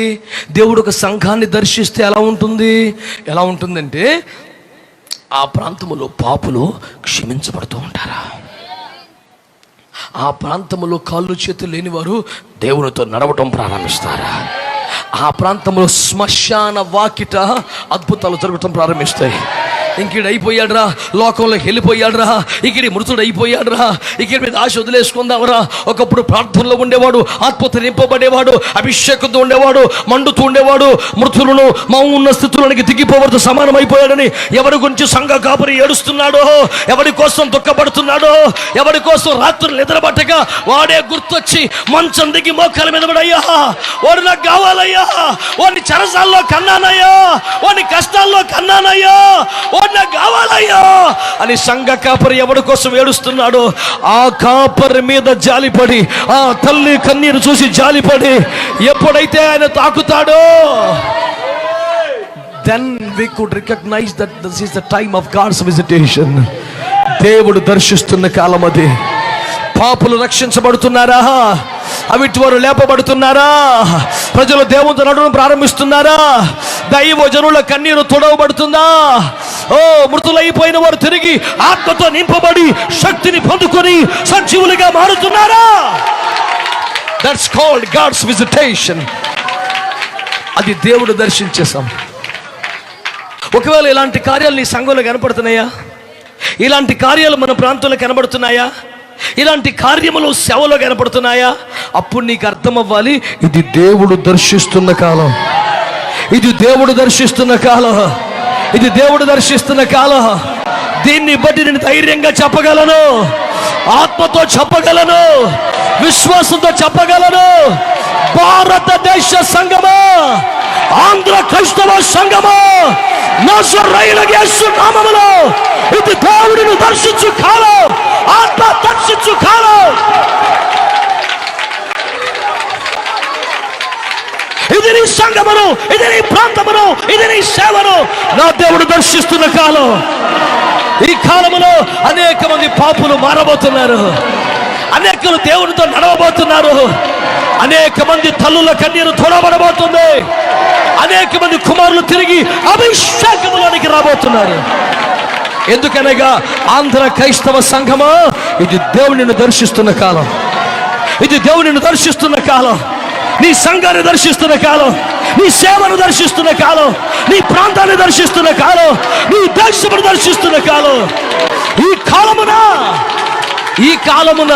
దేవుడు ఒక సంఘాన్ని దర్శిస్తే ఎలా ఉంటుంది? ఎలా ఉంటుందంటే ఆ ప్రాంతములో పాపులు క్షమించబడుతూ ఉంటారా? ఆ ప్రాంతంలో కాళ్ళు చేతులు లేని వారు దేవునితో నడవటం ప్రారంభిస్తారా? ఆ ప్రాంతంలో శ్మశాన వాకిట అద్భుతాలు జరగటం ప్రారంభిస్తాయి. ఇంకిడు అయిపోయాడురా, లోకంలోకి వెళ్ళిపోయాడురా, ఇక్కడి మృతుడు అయిపోయాడురా, ఇక్కడి మీద ఆశ వదిలేసుకుందాంరా. ఒకప్పుడు ప్రార్థనలో ఉండేవాడు, ఆత్మతో నింపబడేవాడు, అభిషేకంతో ఉండేవాడు, మండుతూ ఉండేవాడు. మృతులను మా ఉన్న స్థితులకి దిగిపోవడంతో సమానం అయిపోయాడని ఎవరి గురించి సంఘ కాపురి ఏడుస్తున్నాడో, ఎవరి కోసం దుఃఖపడుతున్నాడో, ఎవరి కోసం రాత్రులు నిద్రపట్టక వాడే గుర్తొచ్చి మంచం దిగి మోకాల మీద పడయ్యా, వాడు నాకు కావాలయ్యా, వాడిని చెరసాల్లో కన్నానయ్యా, వాడిని కష్టాల్లో కన్నానయ్యా, వాడు నాకు కావాలయ్యా అని సంఘ కాపరి ఎవరి కోసం ఏడుస్తున్నాడో ఆ కాపరి మీద జాలిపడి, ఆ తల్లి కన్నీరు చూసి జాలిపడి ఎప్పుడైతే ఆయన తాకుతాడో, then we could recognize that this is the time of God's visitation. దేవుడు దర్శిస్తున్న కాలం అది. పాపులు రక్షించబడుతున్నారా, అవిటి వారు లేపబడుతున్నారా, ప్రజలు దేవునితో నడవడం ప్రారంభిస్తున్నారా, దైవ జనుల కన్నీరు తుడవబడుతుందా, ఓ మృతులైపోయిన వారు తిరిగి ఆత్మతో నింపబడి శక్తిని పొందుకొని సజీవులుగా మారుతున్నారా. That's called God's visitation. అది దేవుడు దర్శించేసాం. ఒకవేళ ఇలాంటి కార్యాలు నీ సంఘంలో కనపడుతున్నాయా, ఇలాంటి కార్యాలు మన ప్రాంతంలో కనబడుతున్నాయా, ఇలాంటి కార్యములు సేవలో కనపడుతున్నాయా, అప్పుడు నీకు అర్థం అవ్వాలి, ఇది దేవుడు దర్శిస్తున్న కాలం, ఇది దేవుడు దర్శిస్తున్న కాలం, ఇది దేవుడు దర్శిస్తున్న కాలం. దీన్ని బట్టి నేను ధైర్యంగా చెప్పగలను, ఆత్మతో చెప్పగలను, విశ్వాసంతో చెప్పగలను, భారతదేశ సంఘమా, ఆంధ్ర క్రైస్తవ సంఘమా, నజరేయుడైన యేసు నామములో ఇది దేవుడిని దర్శించు కాలం, ఆత్మ దర్శించు కాలం. ఇది నీ సంఘమును, ఇది నీ ప్రాంతమును, ఇది నీ సేవను నా దేవుడు దర్శిస్తున్న కాలం. ఈ కాలములో అనేక మంది పాపులు మారబోతున్నారు, అనేకలు దేవునితో నడవబోతున్నారు, అనేక మంది తల్లుల కన్నీరు తోడబడబోతుంది, అనేక మంది కుమారులు తిరిగి అభిషేకములోనికి రాబోతున్నారు. ఎందుకనగా ఆంధ్ర క్రైస్తవ సంఘమా, ఇది దేవునిని దర్శిస్తున్న కాలం, ఇది దేవునిని దర్శిస్తున్న కాలం, నీ సంఘాన్ని దర్శిస్తున్న కాలం, నీ సేవను దర్శిస్తున్న కాలం, నీ ప్రాంతాన్ని దర్శిస్తున్న కాలం, నీ దేశమును దర్శిస్తున్న కాలం. ఈ కాలమున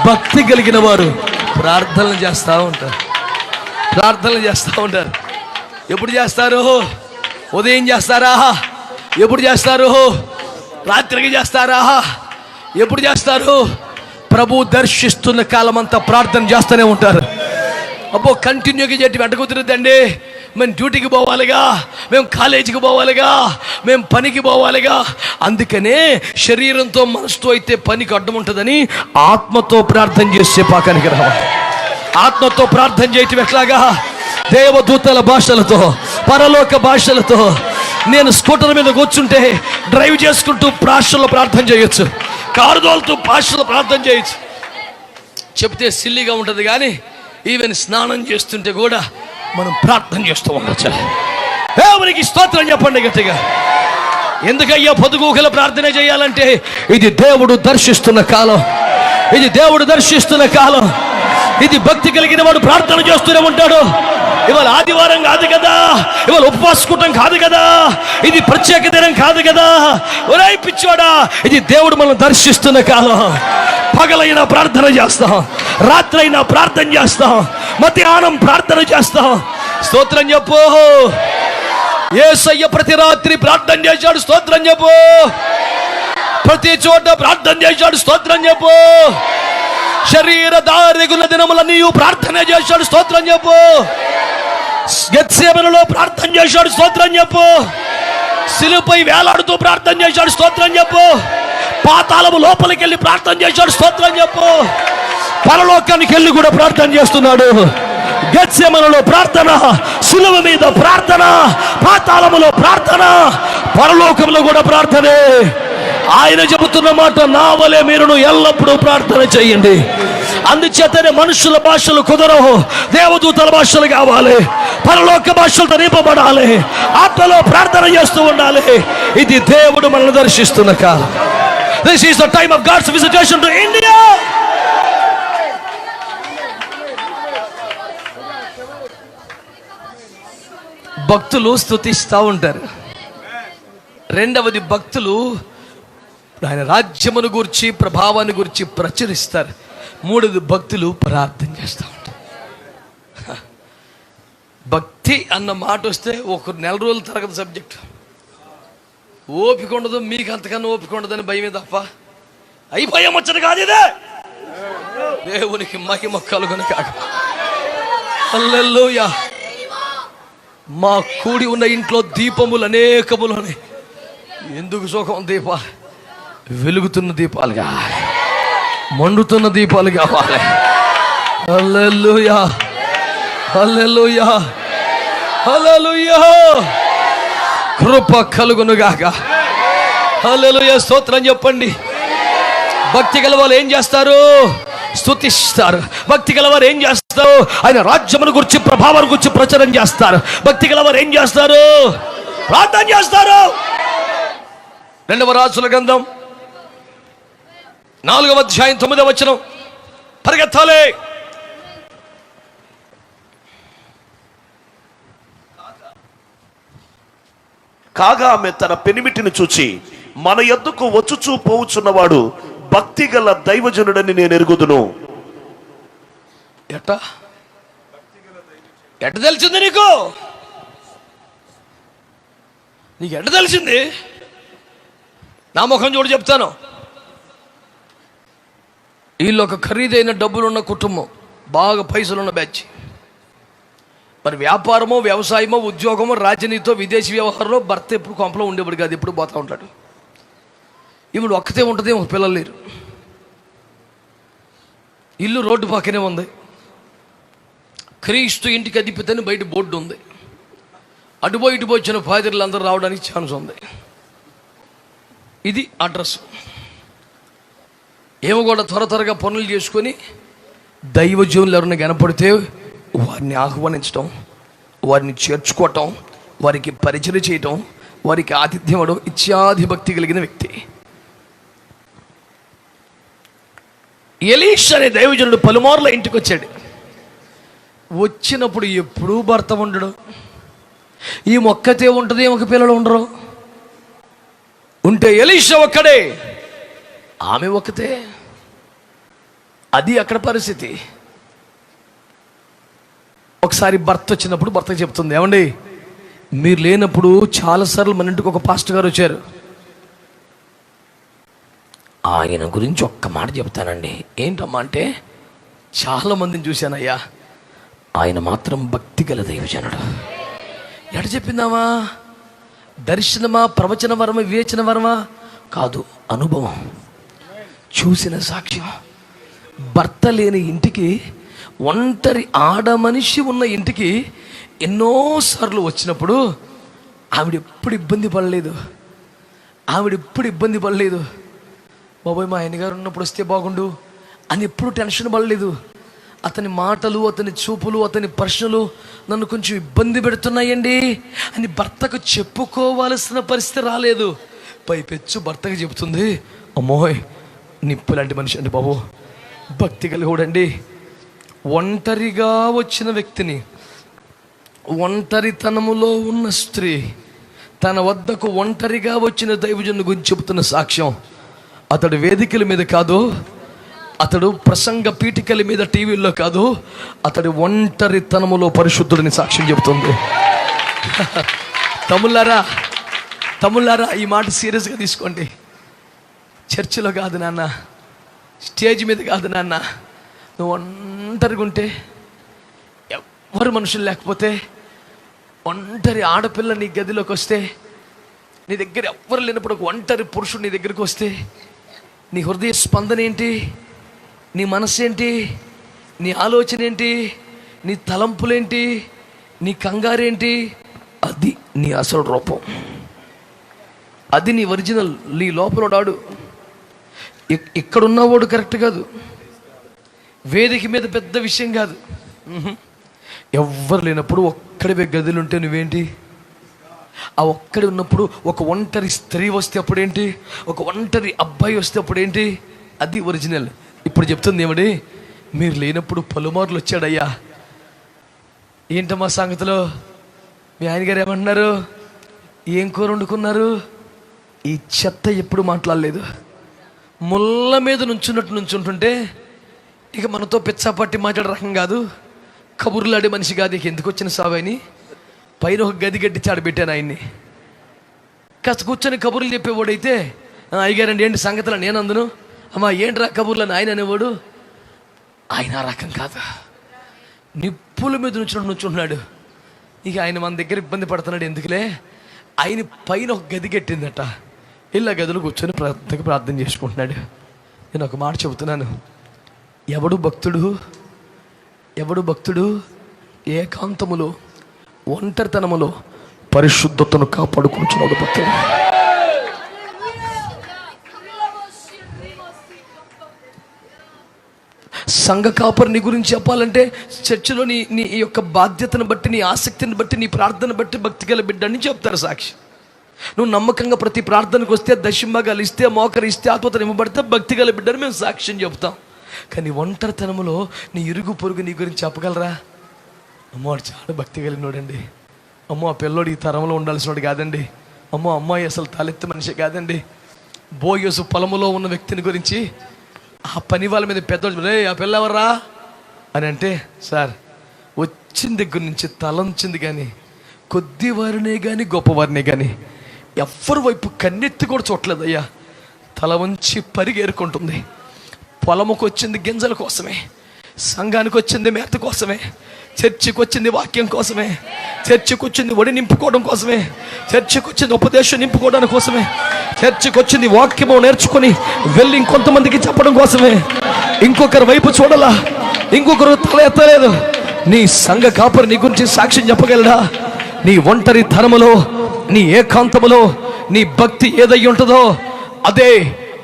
భక్తి కలిగిన వారు ప్రార్థనలు చేస్తూ ఉంటారు, ప్రార్థనలు చేస్తూ ఉంటారు. ఎప్పుడు చేస్తారు? ఉదయం చేస్తారా? ఎప్పుడు చేస్తారు? రాత్రికి చేస్తారా? ఎప్పుడు చేస్తారు? ప్రభు దర్శిస్తున్న కాలం అంతా ప్రార్థన చేస్తూనే ఉంటారు. అబ్బో కంటిన్యూగా చేసి వెంట కుదురుద్దండి, మేము డ్యూటీకి పోవాలిగా, మేము కాలేజీకి పోవాలిగా, మేము పనికి పోవాలిగా. అందుకనే శరీరంతో మనసుతో అయితే పనికి అడ్డం ఉంటుందని ఆత్మతో ప్రార్థన చేసే పాకానికి రావాలి. ఆత్మతో ప్రార్థన చేయటం ఎట్లాగా? దేవదూతల భాషలతో, పరలోక భాషలతో. నేను స్కూటర్ మీద కూర్చుంటే డ్రైవ్ చేసుకుంటూ భాషల్లో ప్రార్థన చేయొచ్చు, కారు తోలుతూ భాషలో ప్రార్థన చేయొచ్చు. చెప్తే సిల్లిగా ఉంటుంది, కానీ ఈవెన్ స్నానం చేస్తుంటే కూడా మనం ప్రార్థన చేస్తూ ఉండొచ్చు. దేవునికి స్తోత్రం చెప్పండి గట్టిగా. ఎందుకయ్యా పొదుగుకల ప్రార్థన చేయాలంటే ఇది దేవుడు దర్శిస్తున్న కాలం, ఇది దేవుడు దర్శిస్తున్న కాలం. ఇది భక్తి కలిగిన వాడు ప్రార్థన చేస్తూనే ఉంటాడు. ఇవాళ ఆదివారం కాదు కదా, ఇవాళ ఉపవాస కూటం కాదు కదా, ఇది ప్రత్యేక దినం కాదు కదా. ఒరే పిచ్చోడా, ఇది దేవుడు మనం దర్శిస్తున్న కాలం. పగలైనా ప్రార్థన చేస్తాం, రాత్రైనా ప్రార్థన చేస్తాం, మధ్యాహ్నం ప్రార్థన చేస్తాం. స్తోత్రం చెప్పు. యేసయ్య ప్రతి రాత్రి ప్రార్థన చేశాడు, స్తోత్రం చెప్పు. ప్రతి చోట ప్రార్థన చేశాడు, స్తోత్రం చెప్పు. శరీర దారిగుల దినములన్నీ ప్రార్థన చేశాడు, స్తోత్రం చెప్పు. గెత్సేమనలో ప్రార్థన చేశాడు, స్తోత్రం చెప్పు. శిలువపై వేలాడుతూ ప్రార్థన చేశాడు, స్తోత్రం చెప్పు. పాతాళము లోపలికి వెళ్ళి ప్రార్థన చేశాడు, స్తోత్రం చెప్పు. పరలోకానికి వెళ్ళి కూడా ప్రార్థన చేస్తున్నాడు. గెత్సేమనలో ప్రార్థన, శిలువ మీద ప్రార్థన, పాతాళములో ప్రార్థన, పరలోకంలో కూడా ప్రార్థనే. ఆయన చెబుతున్న మాట, నా వలె మీరును ఎల్లప్పుడూ ప్రార్థన చేయండి. అందుచేతనే మనుషుల భాషలు కుదరవు, దేవదూతల భాషలు కావాలి, పరలోక భాషలతో నింపబడాలి, ఆత్మలో ప్రార్థన చేస్తూ ఉండాలి. ఇది దేవుడు మనల్ని దర్శిస్తున్న కాలం. This is the time of God's visitation to India. భక్తులు స్తుతిస్తూ ఉంటారు, రెండవది భక్తులు ఆయన రాజ్యమును గురించి ప్రభావాన్ని గురించి ప్రచురిస్తారు. మూడవది భక్తులు ప్రార్థన చేస్తూ ఉంటారు. భక్తి అన్న మాట వస్తే ఒక నెల రోజులు తరగతి సబ్జెక్ట్. ఓపిక ఉండదు, మీకు అంతకన్నా ఓపిక ఉండదని భయమే తప్ప అయిపోయే ముచ్చట కాదు ఇదే. దేవునికి మహిమ కలుగును కాక. హల్లెలూయా. మా కూడి ఉన్న ఇంట్లో దీపములు అనేకములు. ఎందుకు సుఖం? దీపాలు వెలుగుతున్న దీపాలు కావాలి, మండుతున్న దీపాలు కావాలి. హల్లెలూయా, హల్లెలూయా, హల్లెలూయా. కృప కలుగును గాక. హల్లెలూయా, స్తోత్రం చెప్పండి. భక్తి గల వాళ్ళు ఏం చేస్తారు? స్తుతిస్తారు. భక్తి గలవారు ఏం చేస్తారు? ఆయన రాజ్యమును గురించి ప్రభావాన్ని గురించి ప్రచారం చేస్తారు. భక్తి గలవారు ఏం చేస్తారు? ప్రార్థన చేస్తారు. 2వ రాజుల గ్రంథం 4వ అధ్యాయం 9వ వచనం. పరిగెత్తాలి. కాగా ఆమె తన పెనిమిటిని చూచి, మన యొద్దకు వచ్చుచూ పోవుచున్నవాడు భక్తి గల దైవజనుడని నేను ఎరుగుదును. ఎట్ట తెలిసింది నీకు? నీకు ఎట్ట తెలిసింది? నా ముఖం చూడు చెప్తాను. వీళ్ళు ఒక ఖరీదైన డబ్బులున్న కుటుంబం, బాగా పైసలున్న బ్యాచ్. మరి వ్యాపారమో వ్యవసాయమో ఉద్యోగమో రాజనీతితో విదేశీ వ్యవహారంలో భర్త ఎప్పుడు కొంపలో ఉండేవాడు కాదు, ఎప్పుడు పోతూ ఉంటాడు. ఇప్పుడు ఒక్కతే ఉంటుంది, ఒక పిల్లలు లేరు. ఇల్లు రోడ్డు పక్కనే ఉంది. క్రీస్తు ఇంటికి అధిపతిని బయట బోర్డు ఉంది. అటుపోయి ఇటుపోయి వచ్చిన ఫాదర్లు అందరూ రావడానికి ఛాన్స్ ఉంది. ఇది అడ్రస్. ఏమో కూడా త్వరగా పనులు చేసుకొని దైవజనులు ఎవరిని కనపడితే వారిని ఆహ్వానించడం, వారిని చేర్చుకోవటం, వారికి పరిచయం చేయటం, వారికి ఆతిథ్యం ఇవ్వడం ఇత్యాది భక్తి కలిగిన వ్యక్తి. ఎలీషా అనే దైవజనుడు పలుమార్లు ఇంటికి వచ్చాడు. వచ్చినప్పుడు ఎప్పుడూ భర్త ఉండడు. ఈ మొక్కతే ఉంటుంది, ఒక పిల్లలు ఉండరు. ఉంటే ఎలీషా ఒక్కడే, ఆమె ఒక్కతే. అది అక్కడ పరిస్థితి. ఒకసారి భర్త వచ్చినప్పుడు భర్త చెప్తుంది, ఏమండి మీరు లేనప్పుడు చాలాసార్లు మన ఇంటికి ఒక పాస్టర్ గారు వచ్చారు. ఆయన గురించి ఒక్క మాట చెప్తానండి. ఏంటమ్మా అంటే, చాలా మందిని చూశానయ్యా, ఆయన మాత్రం భక్తి గల దైవజనుడు. ఎట చెప్పిందామా? దర్శనమా, ప్రవచన వరమా, వివేచన వరమా? కాదు, అనుభవం, చూసిన సాక్ష్యం. భర్త లేని ఇంటికి, ఒంటరి ఆడ మనిషి ఉన్న ఇంటికి ఎన్నోసార్లు వచ్చినప్పుడు ఆవిడ ఎప్పుడు ఇబ్బంది పడలేదు. బాబోయ్ మా ఆయనగారు ఉన్నప్పుడు వస్తే బాగుండు అని ఎప్పుడు టెన్షన్ పడలేదు. అతని మాటలు, అతని చూపులు, అతని ప్రశ్నలు నన్ను కొంచెం ఇబ్బంది పెడుతున్నాయండి అని భర్తకు చెప్పుకోవాల్సిన పరిస్థితి రాలేదు. పైపెచ్చు భర్తకు చెబుతుంది, అమ్మోయ్ నిప్పు లాంటి మనిషి అండి బాబు, భక్తి కలిగోడండి. ఒంటరిగా వచ్చిన వ్యక్తిని, ఒంటరితనములో ఉన్న స్త్రీ తన వద్దకు ఒంటరిగా వచ్చిన దైవజనుని గురించి చెబుతున్న సాక్ష్యం. అతడు వేదికల మీద కాదు, అతడు ప్రసంగ పీఠికల మీద, టీవీల్లో కాదు, అతడి ఒంటరితనములో పరిశుద్ధుడిని సాక్ష్యం చెబుతుంది. తమ్ముళ్ళారా ఈ మాట సీరియస్గా తీసుకోండి. చర్చిలో కాదు నాన్న, స్టేజ్ మీద కాదు నాన్న, నువ్వు ఒంటరిగా ఉంటే, ఎవరు మనుషులు లేకపోతే, ఒంటరి ఆడపిల్ల నీ గదిలోకి వస్తే, నీ దగ్గర ఎవ్వరు లేనప్పుడు ఒక ఒంటరి పురుషుడు నీ దగ్గరికి వస్తే, నీ హృదయ స్పందన ఏంటి? నీ మనస్సు ఏంటి? నీ ఆలోచన ఏంటి? నీ తలంపులేంటి? నీ కంగారేంటి? అది నీ అసలు రూపం, అది నీ ఒరిజినల్, నీ లోపల వాడు. ఇక్కడున్నవాడు కరెక్ట్ కాదు, వేదిక మీద పెద్ద విషయం కాదు. ఎవ్వరు లేనప్పుడు ఒక్కడివే గదిలుంటే నువ్వేంటి? ఆ ఒక్కడి ఉన్నప్పుడు ఒక ఒంటరి స్త్రీ వస్తే అప్పుడేంటి? ఒక ఒంటరి అబ్బాయి వస్తే అప్పుడేంటి? అది ఒరిజినల్. ఇప్పుడు చెప్తుంది ఏమిటి? మీరు లేనప్పుడు పలుమార్లు వచ్చాడయ్యా. ఏంటమ్మా సంగతిలో? మీ ఆయన గారు ఏమంటున్నారు? ఏం కూర వండుకున్నారు? ఈ చెత్త ఎప్పుడు మాట్లాడలేదు. ముళ్ళ మీద నుంచుంటుంటే ఇక మనతో పిచ్చాపట్టి మాట్లాడే రకం కాదు, కబుర్లాడే మనిషి కాదు. ఇక ఎందుకు వచ్చిన సావని పైన ఒక గది గడ్డి చాడబెట్టాను ఆయన్ని. కాస్త కూర్చొని కబుర్లు చెప్పేవాడైతే అయ్యగారండి ఏంటి సంగతులు నేను అందును, అమ్మా ఏంట్రా కబుర్లని ఆయన అనేవాడు. ఆయన ఆ రకం కాదు, నిప్పుల మీద నుంచుంటున్నాడు. ఇక ఆయన మన దగ్గర ఇబ్బంది పడుతున్నాడు ఎందుకులే, ఆయన పైన ఒక గది కట్టిందట, ఇలా గదిలో కూర్చొని ప్రార్థన చేసుకుంటున్నాడు. నేను ఒక మాట చెబుతున్నాను, ఎవడు భక్తుడు ఏకాంతములో ఒంటరితనములో పరిశుద్ధతను కాపాడుకుంటున్నాడు భక్తుడు. సంఘ కాపరిని గురించి చెప్పాలంటే చర్చిలో నీ యొక్క బాధ్యతను బట్టి, నీ ఆసక్తిని బట్టి, నీ ప్రార్థన బట్టి భక్తి గల బిడ్డ అని చెప్తారు సాక్షి. నువ్వు నమ్మకంగా ప్రతి ప్రార్థనకు వస్తే, దశంభాగాలు ఇస్తే, మోకరిస్తే, ఆత్మతను ఇవ్వబడితే భక్తి గల బిడ్డని మేము సాక్ష్యం చెప్తాం. కానీ ఒంటరితనములో నీ ఇరుగు పొరుగు నీ గురించి చెప్పగలరా? అమ్మో వాడు చాలా భక్తి కలిగినోడండి, అమ్మో ఆ పిల్లోడు ఈ తరంలో ఉండాల్సినోడు కాదండి, అమ్మో అమ్మాయి అసలు తలెత్తి మనిషి కాదండి. బోయోసు పొలములో ఉన్న వ్యక్తిని గురించి ఆ పని వాళ్ళ మీద పెద్దోడు, రే ఆ పిల్ల ఎవర్రా అని అంటే, సార్ వచ్చిన దగ్గర నుంచి తలంచింది కానీ కొద్దివారినే కానీ గొప్పవారినే కానీ ఎవరి వైపు కన్నెత్తి కూడా చూడలేదు అయ్యా. తల వంచి పరిగేరుకుంటుంది. పొలముకు వచ్చింది గింజల కోసమే, సంఘానికి వచ్చింది మేత కోసమే, చర్చికి వచ్చింది వాక్యం కోసమే, చర్చికి వచ్చింది ఒడి నింపుకోవడం కోసమే, చర్చికి వచ్చింది ఉపదేశం నింపుకోవడానికి కోసమే, చర్చికి వచ్చింది వాక్యము నేర్చుకొని వెళ్ళి ఇంకొంతమందికి చెప్పడం కోసమే. ఇంకొకరి వైపు చూడాలా, ఇంకొకరు తల ఎత్తలేదు. నీ సంఘ కాపరి నీ గురించి సాక్ష్యం చెప్పగలడా? నీ ఒంటరి ధనములో, నీ ఏకాంతములో నీ భక్తి ఏదై ఉంటుందో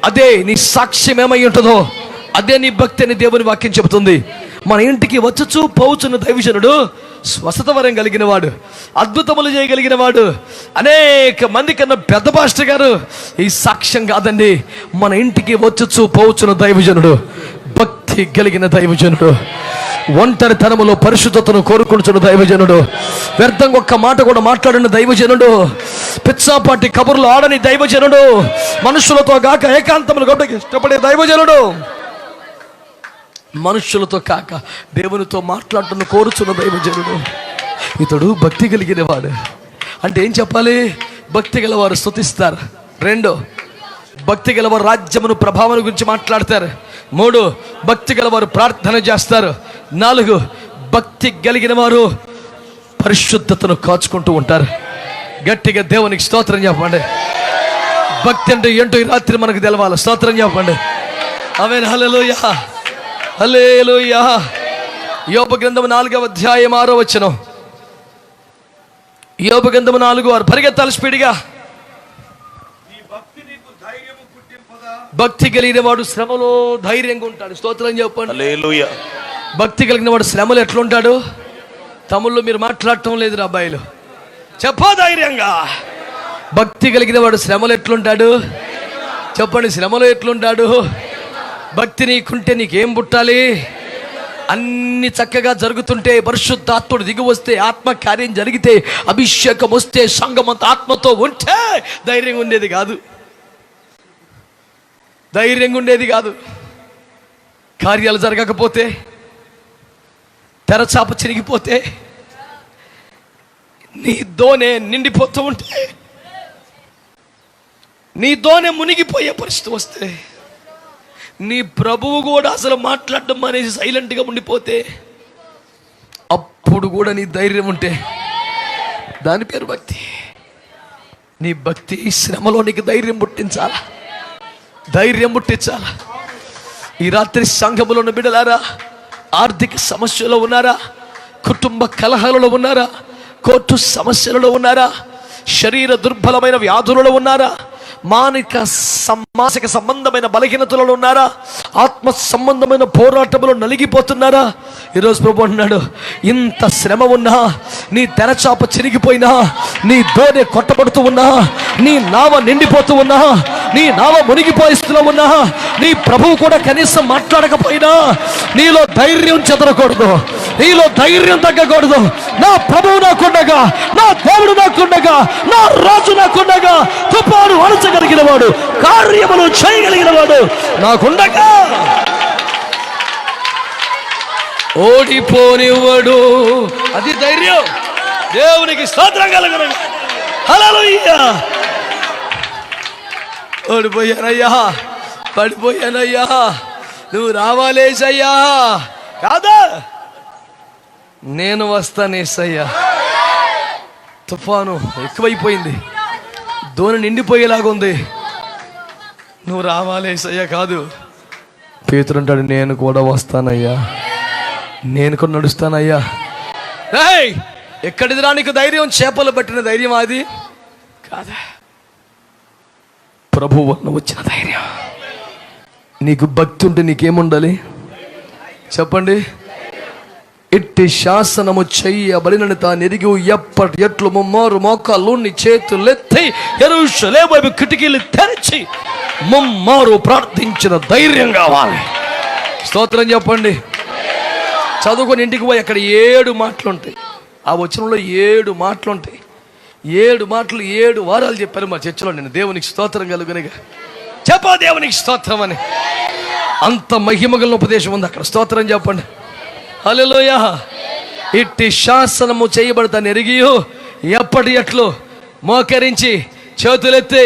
అదే నీ సాక్ష్యం ఏమై ఉంటుందో అదే నీ భక్తి అని దేవుని వాక్యం చెబుతుంది. మన ఇంటికి వచ్చుచూ పోవుచున్న దైవజనుడు స్వస్థత వరం కలిగిన వాడు, అద్భుతములు చేయగలిగిన వాడు, అనేక మంది కన్నా పెద్ద పాస్టర్ గారు ఈ సాక్ష్యం కాదండి. మన ఇంటికి వచ్చుచూ పోవుచున్న దైవజనుడు భక్తి కలిగిన దైవజనుడు, ఒంటరితనములో పరిశుద్ధతను కోరుకుంటున్న దైవజనుడు, వ్యర్థంగా ఒక్క మాట కూడా మాట్లాడిన దైవజనుడు, పిచ్చాపాటి కబుర్లు ఆడని దైవజనుడు, మనుషులతో కాక ఏకాంతములు గొప్పకి ఇష్టపడే దైవజనుడు, మనుషులతో కాక దేవునితో మాట్లాడుతున్న కోరుచున్న దైవజనుడు. ఇతడు భక్తి కలిగిన వాడు. అంటే ఏం చెప్పాలి? భక్తి గలవారు స్తుతిస్తారు. 2, భక్తి గలవారు రాజ్యమును ప్రభావం గురించి మాట్లాడతారు. 3, భక్తి గలవారు ప్రార్థన చేస్తారు. 4, భక్తి కలిగిన వారు పరిశుద్ధతను కాచుకుంటూ ఉంటారు. గట్టిగా దేవునికి స్తోత్రం చెప్పండి. భక్తి అంటే ఏంటో ఈ రాత్రి మనకు తెలవాలి. స్తోత్రం చెప్పండి. ఆమేన్. హల్లెలూయా, హల్లెలూయా. యోబు గ్రంథం 4వ అధ్యాయం 6వ వచనం. యోబు గ్రంథం 4:6. పరిగెత్తాలి స్పీడ్గా. భక్తి కలిగిన వాడు శ్రమలో ధైర్యంగా ఉంటాడు. స్తోత్రం చెప్పండి. హల్లెలూయా. భక్తి కలిగిన వాడు శ్రమలు ఎట్లుంటాడు? తమ్ముళ్ళు మీరు మాట్లాడటం లేదు అబ్బాయిలు, చెప్పా ధైర్యంగా. భక్తి కలిగిన వాడు శ్రమలు ఎట్లుంటాడు చెప్పండి? శ్రమలో ఎట్లుంటాడు? భక్తి నీకుంటే నీకేం పుట్టాలి? అన్ని చక్కగా జరుగుతుంటే, పరిశుద్ధాత్ముడు దిగి వస్తే, ఆత్మ కార్యం జరిగితే, అభిషేకం వస్తే, సంఘమంత ఆత్మతో ఉంటే ధైర్యంగా ఉండేది కాదు. కార్యాలు జరగకపోతే, తెరచాప చిరిగిపోతే, నీ దోణె నిండిపోతూ ఉంటే, నీ దోణె మునిగిపోయే పరిస్థితి వస్తే, నీ ప్రభువు కూడా అసలు మాట్లాడడం అనేసి సైలెంట్గా ఉండిపోతే, అప్పుడు కూడా నీ ధైర్యం ఉంటే దాని పేరు భక్తి. నీ భక్తి శ్రమలో నీకు ధైర్యం పుట్టించాలా? ఈ రాత్రి సంఘములో ఉన్న బిడ్డలారా, ఆర్థిక సమస్యలో ఉన్నారా? కుటుంబ కలహాలలో ఉన్నారా? కోర్టు సమస్యలలో ఉన్నారా? శరీర దుర్బలమైన వ్యాధులలో ఉన్నారా? మానసిక సంబంధమైన బలహీనతలలో ఉన్నారా? ఆత్మ సంబంధమైన పోరాటంలో నలిగిపోతున్నారా? ఈరోజు ప్రభు అన్నాడు, ఇంత శ్రమ ఉన్నా, నీ తెరచాప చిరిగిపోయినా, నీ దోణె కొట్టబడుతూ ఉన్నా, నీ నావ నిండిపోతూ ఉన్నా, నీ నావ మునిగిపోయిస్తూ ఉన్నా, నీ ప్రభువు కూడా కనీసం మాట్లాడకపోయినా నీలో ధైర్యం చెదరకూడదు. నీలో ధైర్యం తగ్గకూడదు. నా ప్రభువు నాకుండగా, నా దేవుడు నాకుండగా, నా రాజు నాకుండగా, తుఫాను అణచగలిగిన వాడు, కార్యములు చేయగలిగిన వాడు నాకుండగా ఓడిపోనివ్వడు. అది ధైర్యం. దేవునికి స్తోత్రం కలుగును. హల్లెలూయా. ఓడిపోయానయ్యా, పడిపోయానయ్యా, నువ్వు రావాలేసయ్యా. కాదా, నేను వస్తానేసయ్యా. తుఫాను ఎక్కువైపోయింది, దోణి నిండిపోయేలాగా ఉంది, నువ్వు రావాలేసయ్యా. కాదు, పేతురు అంటాడు, నేను కూడా వస్తానయ్యా, నేను కూడా నడుస్తానయ్యా. ఎక్కడిది రా నీకు ధైర్యం? చేపలు పట్టిన ధైర్యం అది కాదా, ప్రభు వలన వచ్చిన ధైర్యం. నీకు భక్తి ఉంటే నీకేముండాలి చెప్పండి? ఇట్టి శాసనము చెయ్యబడినని తాను ఎరిగి ఎప్పటి ఎట్లు ముమ్మారు మోకాళ్ళు నీ చేతులెత్తి యెరూషలేము వైపు కిటికీలు తెరిచి ముమ్మారు ప్రార్థించిన ధైర్యం కావాలి. స్తోత్రం చెప్పండి. చదువుకొని ఇంటికి పోయి అక్కడ 7 మాటలు ఉంటాయి. ఆ వచనంలో 7 మాటలు ఉంటాయి. 7 మాటలు 7 వారాలు చెప్పారు మా చర్చలో. నేను దేవునికి స్తోత్రం కలుగునిగా చెప్పా, దేవునికి స్తోత్రం అని. అంత మహిమగల ఉపదేశం ఉంది అక్కడ. స్తోత్రం చెప్పండి. హల్లెలూయా. ఇట్టి శాసనము చేయబడతాను ఎరిగి ఎప్పటి ఎట్లు మోకరించి చేతులెత్తి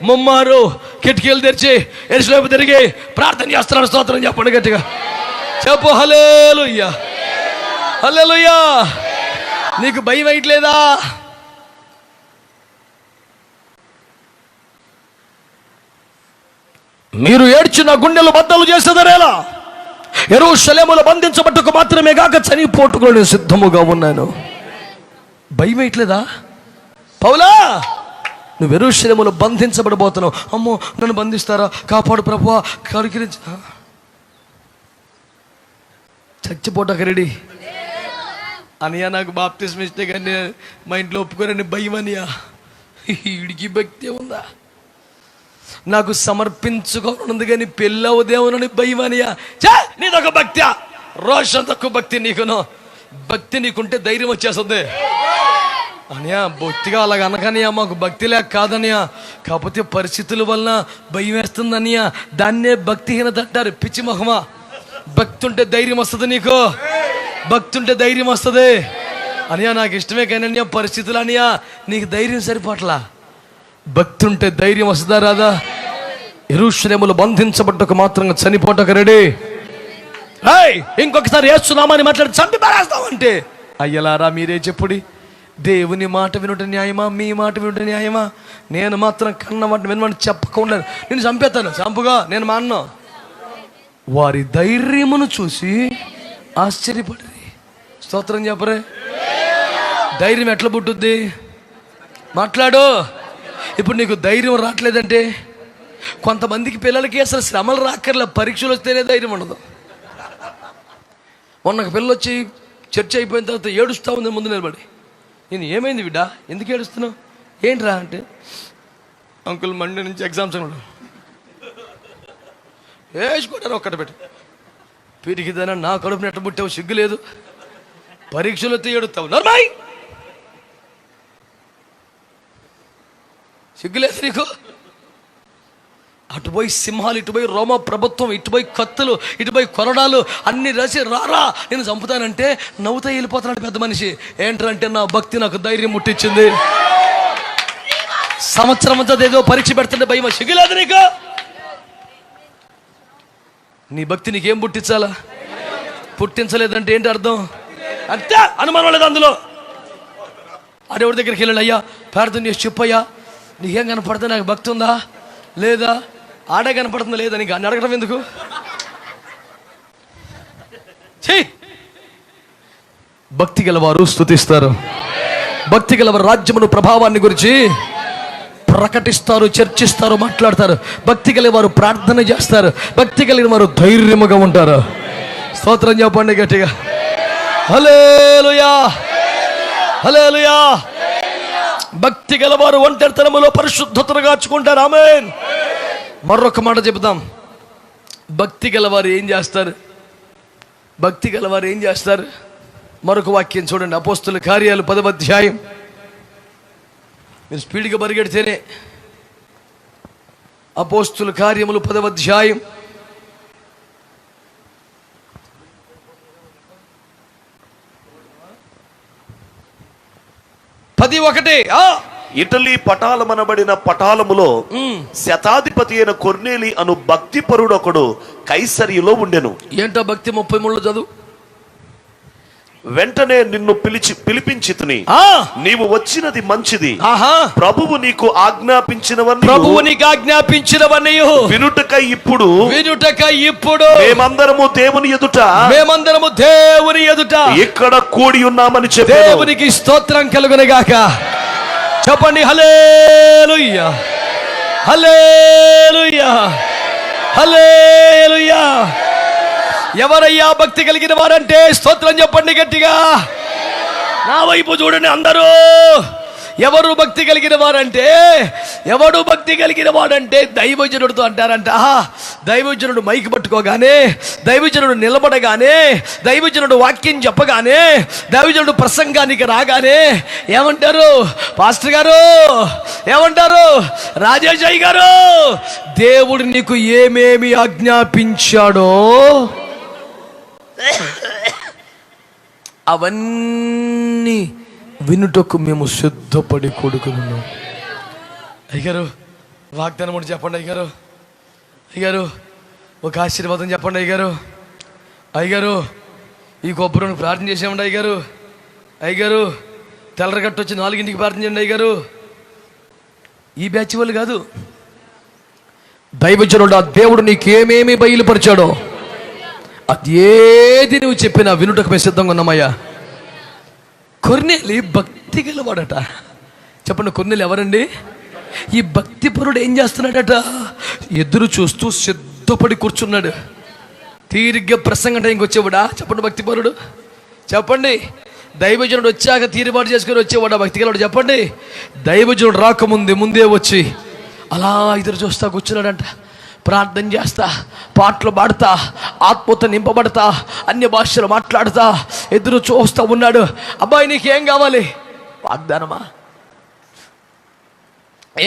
ముమ్మారు కిటికీలు తెరిచి యెరూషలేము తిరిగి ప్రార్థన చేస్తున్నాను. స్తోత్రం చెప్పండి గట్టిగా చెప్పు. హల్లెలూయా, హల్లెలూయా. నీకు భయం వేయట్లేదా? మీరు ఏడ్చిన గుండెలు బద్దలు చేసేదరేలా, యెరూషలేములో బంధించబట్టుకు మాత్రమే గాక చనిపోటుకు నేను సిద్ధముగా ఉన్నాను. భయం వేయట్లేదా? పౌలా, నువ్వు యెరూషలేములో బంధించబడబోతున్నావు. అమ్మో, నన్ను బంధిస్తారా, కాపాడు ప్రభువా, కరికిరించి చచ్చిపోటాక రెడీ అనియా. నాకు బాప్తిస్మం ఇస్తే కానీ మా ఇంట్లో ఒప్పుకోరని భయం అనియా. వీడికి భక్తి ఉందా? నాకు సమర్పించుకోనుంది కానీ పెళ్ళవుదేమోనని భయం అనియా. చా, నీదొక భక్తి, రోషం తక్కువ భక్తి నీకును. భక్తి నీకుంటే ధైర్యం వచ్చేస్తుంది అనియా. భక్తిగా అలాగ అనకనియా, మాకు భక్తి లేక కాదనియా, కాకపోతే పరిస్థితుల వలన భయం వేస్తుంది అనియా. దాన్నే భక్తిహీనత అంటారు. పిచ్చి మొహమా. భక్తి ఉంటే ధైర్యం వస్తుంది నీకు, భక్తి ఉంటే ధైర్యం వస్తుంది అనియా. నాకు ఇష్టమే కానీ అనియా, పరిస్థితులు అనియా నీకు ధైర్యం సరిపోట్లా. భక్తి ఉంటే ధైర్యం వస్తుందా రాదా? యెరూషలేములో బంధించబడ్డకు మాత్రంగా చనిపోటకు రెడీ. ఇంకొకసారి యేసునామాని మాట్లాడి చంపి పారేస్తామంటే అయ్యలారా మీరే చెప్పుడి. దేవుని మాట వినుట న్యాయమా, మీ మాట వినుట న్యాయమా? నేను మాత్రం కన్న మాట వినమని చెప్పకుండా నేను చంపేస్తాను. చంపుగా నేను మా అన్న. వారి ధైర్యమును చూసి ఆశ్చర్యపడి. స్తోత్రం చెప్పరే. ధైర్యం ఎట్లా పుట్టుద్ది? మాట్లాడు. ఇప్పుడు నీకు ధైర్యం రావట్లేదంటే, కొంతమందికి పిల్లలకి అసలు శ్రమలు రాక్కర్లే, పరీక్షలు వస్తేనే ధైర్యం ఉండదు. మొన్న పిల్లలు వచ్చి చర్చ అయిపోయిన తర్వాత ఏడుస్తూ ఉంది ముందు నిలబడి. నేను ఏమైంది బిడ్డ, ఎందుకు ఏడుస్తున్నావు? ఏంట్రా అంటే, అంకుల్ మండే నుంచి ఎగ్జామ్స్ అన్నాడు. వేసుకోవడానికి ఒక్కటి పెట్టి పిరికిదైనా నా కడుపు నెట్ట పుట్టావు, సిగ్గు లేదు, పరీక్షలు వస్తే ఏడుస్తావు, నర్మాయి సిగ్గులేదు నీకు? అటుపోయి సింహాలు, ఇటుపోయి రోమ ప్రభుత్వం, ఇటుపోయి కత్తులు, ఇటుపోయి కొరడాలు అన్ని రాసి రారా నేను చంపుతానంటే నవ్వుతా వెళ్ళిపోతున్నాడు పెద్ద మనిషి. ఏంటంటే నా భక్తి నాకు ధైర్యం ముట్టించింది. సంవత్సరం అంతా ఏదో పరీక్ష పెడుతుంటే భయం, సిగ్గులేదు నీకు? నీ భక్తి నీకేం పుట్టించాలా? పుట్టించలేదంటే ఏంటి అర్థం? అంతే, అనుమానం లేదు అందులో. ఆడేవాడి దగ్గరికి వెళ్ళాడు, అయ్యా ప్రార్థన చేసి చెప్పయ్యా, నీకేం కనపడుతుంది, నాకు భక్తి ఉందా లేదా? ఆడే కనపడుతుందా లేదా నీకు అని అడగడం ఎందుకు? భక్తి గలవారు స్తుతిస్తారు, భక్తి గలవారు రాజ్యమును ప్రభావాన్ని గురించి ప్రకటిస్తారు, చర్చిస్తారు, మాట్లాడతారు. భక్తి కలిగిన వారు ప్రార్థన చేస్తారు, భక్తి కలిగిన వారు ధైర్యముగా ఉంటారు. స్తోత్రం చెప్పండి గట్టిగా. హల్లెలూయా, హల్లెలూయా. భక్తి గలవారు ఒంటరితనములో పరిశుద్ధతను కాచుకుంటారు. ఆమేన్. మరొక మాట చెబుతాం. భక్తి గలవారు ఏం చేస్తారు? భక్తి గలవారు ఏం చేస్తారు? మరొక వాక్యం చూడండి, అపోస్తుల కార్యాలు 10వ అధ్యాయం. మీరు స్పీడ్గా పరిగెడితేనే. అపోస్తుల కార్యములు 10వ అధ్యాయం 10:1. ఇటలీ పటాలమనబడిన పటాలములో శతాధిపతి అయిన కొర్నేలి అను భక్తిపరుడు ఒకడు కైసరిలో ఉండెను. ఏంటో భక్తి 33 చదువు. వెంటనే నిన్ను పిలిపించితిని, నీవు వచ్చినది మంచిది. ప్రభువు నీకు ఆజ్ఞాపించినవన్నీ వినుటకై ఇప్పుడు మేమందరము దేవుని ఎదుట ఇక్కడ కూడి ఉన్నామని చెప్పి దేవునికి స్తోత్రం కలుగునుగాక. చెప్పండి హల్లెలూయా, హల్లెలూయా, హల్లెలూయా. ఎవరయ్యా భక్తి కలిగిన వారంటే స్తోత్రం చెప్పండి గట్టిగా. నా వైపు చూడండి అందరూ. ఎవరు భక్తి కలిగిన వారంటే, ఎవడు భక్తి కలిగిన వాడంటే దైవజనుడితో అంటారంట. దైవజనుడు మైక్ పట్టుకోగానే, దైవజనుడు నిలబడగానే, దైవజనుడు వాక్యం చెప్పగానే, దైవజనుడు ప్రసంగానికి రాగానే ఏమంటారు? పాస్టర్ గారు ఏమంటారు? రాజేష్ అయ్య గారు, దేవుడు నీకు ఏమేమి ఆజ్ఞాపించాడో అవన్నీ వినుటకు మేము సిద్ధపడి కొడుకున్నాం. అయ్యారు వాగ్దానం ఒకటి చెప్పండి అయ్యారు. అయ్యారు ఒక ఆశీర్వాదం చెప్పండి అయ్యారు. అయ్యారు ఈ కొబ్బరిని ప్రార్థన చేసామండి అయ్యారు. అయ్యారు తెల్లరగట్టు వచ్చి 4ంటికి ప్రార్థన చేయండి అయ్యారు. ఈ బ్యాచ్ వాళ్ళు కాదు, దైవజనుడు ఆ దేవుడు నీకేమేమి బయలుపరిచాడో అది ఏది నువ్వు చెప్పినా వినుటకు మేము సిద్ధంగా ఉన్నామయ్యా. కొర్నేలి భక్తి గలవాడట. చెప్పండి, కొర్నేలి ఎవరండి? ఈ భక్తిపరుడు ఏం చేస్తున్నాడట? ఎదురు చూస్తూ సిద్ధపడి కూర్చున్నాడు. తీరిగ్గా ప్రసంగం టైంకి వచ్చేవాడా? చెప్పండి భక్తిపరుడు. చెప్పండి, దైవజనుడు వచ్చాక తీరుబాటు చేసుకొని వచ్చేవాడా భక్తి గలవాడు? చెప్పండి. దైవజనుడు ముందే వచ్చి అలా ఎదురు చూస్తా కూర్చున్నాడంట. ప్రార్థన చేస్తా, పాటలు పాడుతా, ఆత్మతో నింపబడతా, అన్య భాషలు మాట్లాడుతా ఎదురు చూస్తూ ఉన్నాడు. అబ్బాయి నీకేం కావాలి? వాగ్దానమా?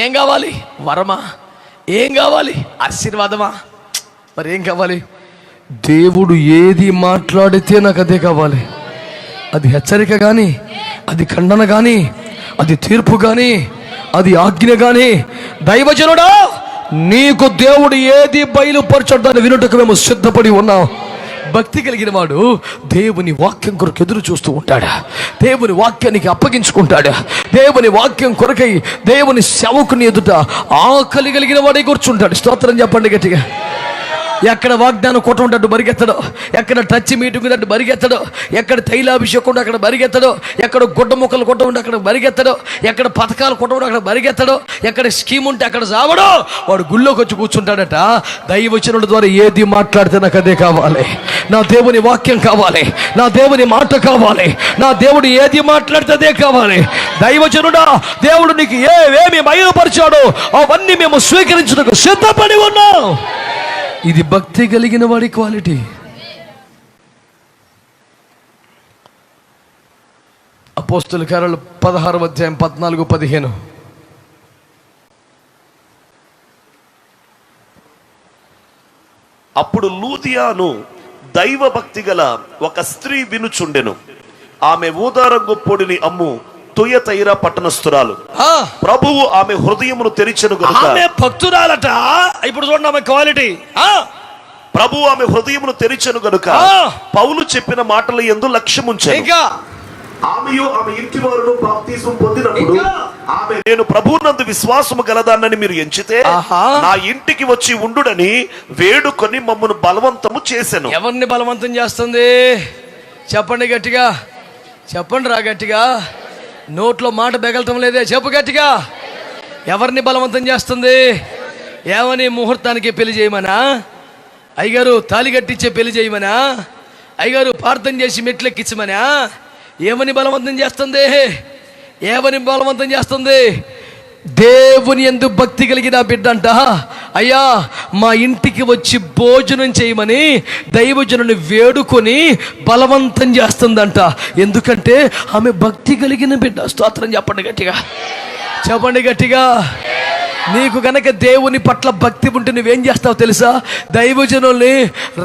ఏం కావాలి? వరమా? ఏం కావాలి? ఆశీర్వాదమా? మరి ఏం కావాలి? దేవుడు ఏది మాట్లాడితే నాకు అదే కావాలి. అది హెచ్చరిక కానీ, అది ఖండన కానీ, అది తీర్పు కానీ, అది ఆజ్ఞ కానీ. దైవజనుడా, నీకు దేవుడు ఏది బయలుపరచడాన్ని వినుటకు మేము సిద్ధపడి ఉన్నాం. భక్తి కలిగిన వాడు దేవుని వాక్యం కొరకు ఎదురు చూస్తూ ఉంటాడు. దేవుని వాక్యానికి అప్పగించుకుంటాడు. దేవుని వాక్యం కొరకై దేవుని సేవకుని ఎదుట ఆకలి కలిగిన వాడే కూర్చుంటాడు. స్తోత్రం చెప్పండి గట్టిగా. ఎక్కడ వాగ్దానం కొట్టమంటే బరిగెత్తడో, ఎక్కడ టచ్ మీటింగ్ అంటే బరిగెత్తడో, ఎక్కడ తైలాభిషేకం అక్కడ బరిగెత్తడో, ఎక్కడ గుడ్డ ముక్కలు కొట్టమంటే అక్కడ బరిగెత్తడో, ఎక్కడ పథకాలు కొట్టమంటే అక్కడ బరిగెత్తడో, ఎక్కడ స్కీమ్ ఉంటే అక్కడ చావడో. వాడు గుళ్ళోకి వచ్చి కూర్చుంటాడట. దైవచనుల ద్వారా ఏది మాట్లాడితే నాకు అదే కావాలి. నా దేవుని వాక్యం కావాలి, నా దేవుని మాట కావాలి, నా దేవుడు ఏది మాట్లాడితే అదే కావాలి. దైవజనుడా, దేవుడు నీకు ఏమేమి బయలుపరిచాడో అవన్నీ మేము స్వీకరించడానికి సిద్ధపడి ఉన్నాం. ఇది భక్తి కలిగిన వాడి క్వాలిటీ. అపోస్తుల కార్యాలు 16వ అధ్యాయం 14-15. అప్పుడు లూదియాను దైవ భక్తి గల ఒక స్త్రీ వినుచుండెను. ఆమె ఊదారంగు పొడిని అమ్ము తుయతైర పట్టణస్థురాలు. ప్రభువు ఆమె హృదయమును తెరిచెను గనుక, ఆమె భక్తురాలట. ఇప్పుడు చూడండి ఆమె క్వాలిటీ. ప్రభువు ఆమె హృదయమును తెరిచెను గనుక పౌలు చెప్పిన మాటల యందు లక్ష్యముంచెను. ఆమెయు ఆమె ఇంటి వారును బాప్తిస్మం పొందినప్పుడు ఆమె, నేను ప్రభువునందు విశ్వాసము గలదానని మీరు ఎంచితే నా ఇంటికి వచ్చి ఉండుడని వేడుకొని మమ్మను బలవంతము చేసెను. ఎవరిని బలవంతం చేస్తుంది? చెప్పండి గట్టిగా. చెప్పండి రా గట్టిగా. నోట్లో మాట బెగలటం లేదే, చెప్పు గట్టిగా. ఎవరిని బలవంతం చేస్తుంది? ఏమని? ముహూర్తానికి పెళ్లి చేయమనా? అయ్యగారు తాలి కట్టించే పెళ్లి చేయమనా? అయ్యగారు ప్రార్థన చేసి మెట్లెక్కించమనా? ఏమని బలవంతం చేస్తుంది? ఏమని బలవంతం చేస్తుంది? దేవుని యందు భక్తి కలిగిన బిడ్డ అంట, అయ్యా మా ఇంటికి వచ్చి భోజనం చేయమని దైవజనుని వేడుకొని బలవంతం చేస్తుందంట. ఎందుకంటే ఆమె భక్తి కలిగిన బిడ్డ. స్తోత్రం చెప్పండి గట్టిగా, చెప్పండి గట్టిగా. నీకు గనక దేవుని పట్ల భక్తి ఉంటే నువ్వేం చేస్తావు తెలుసా? దైవజనుల్ని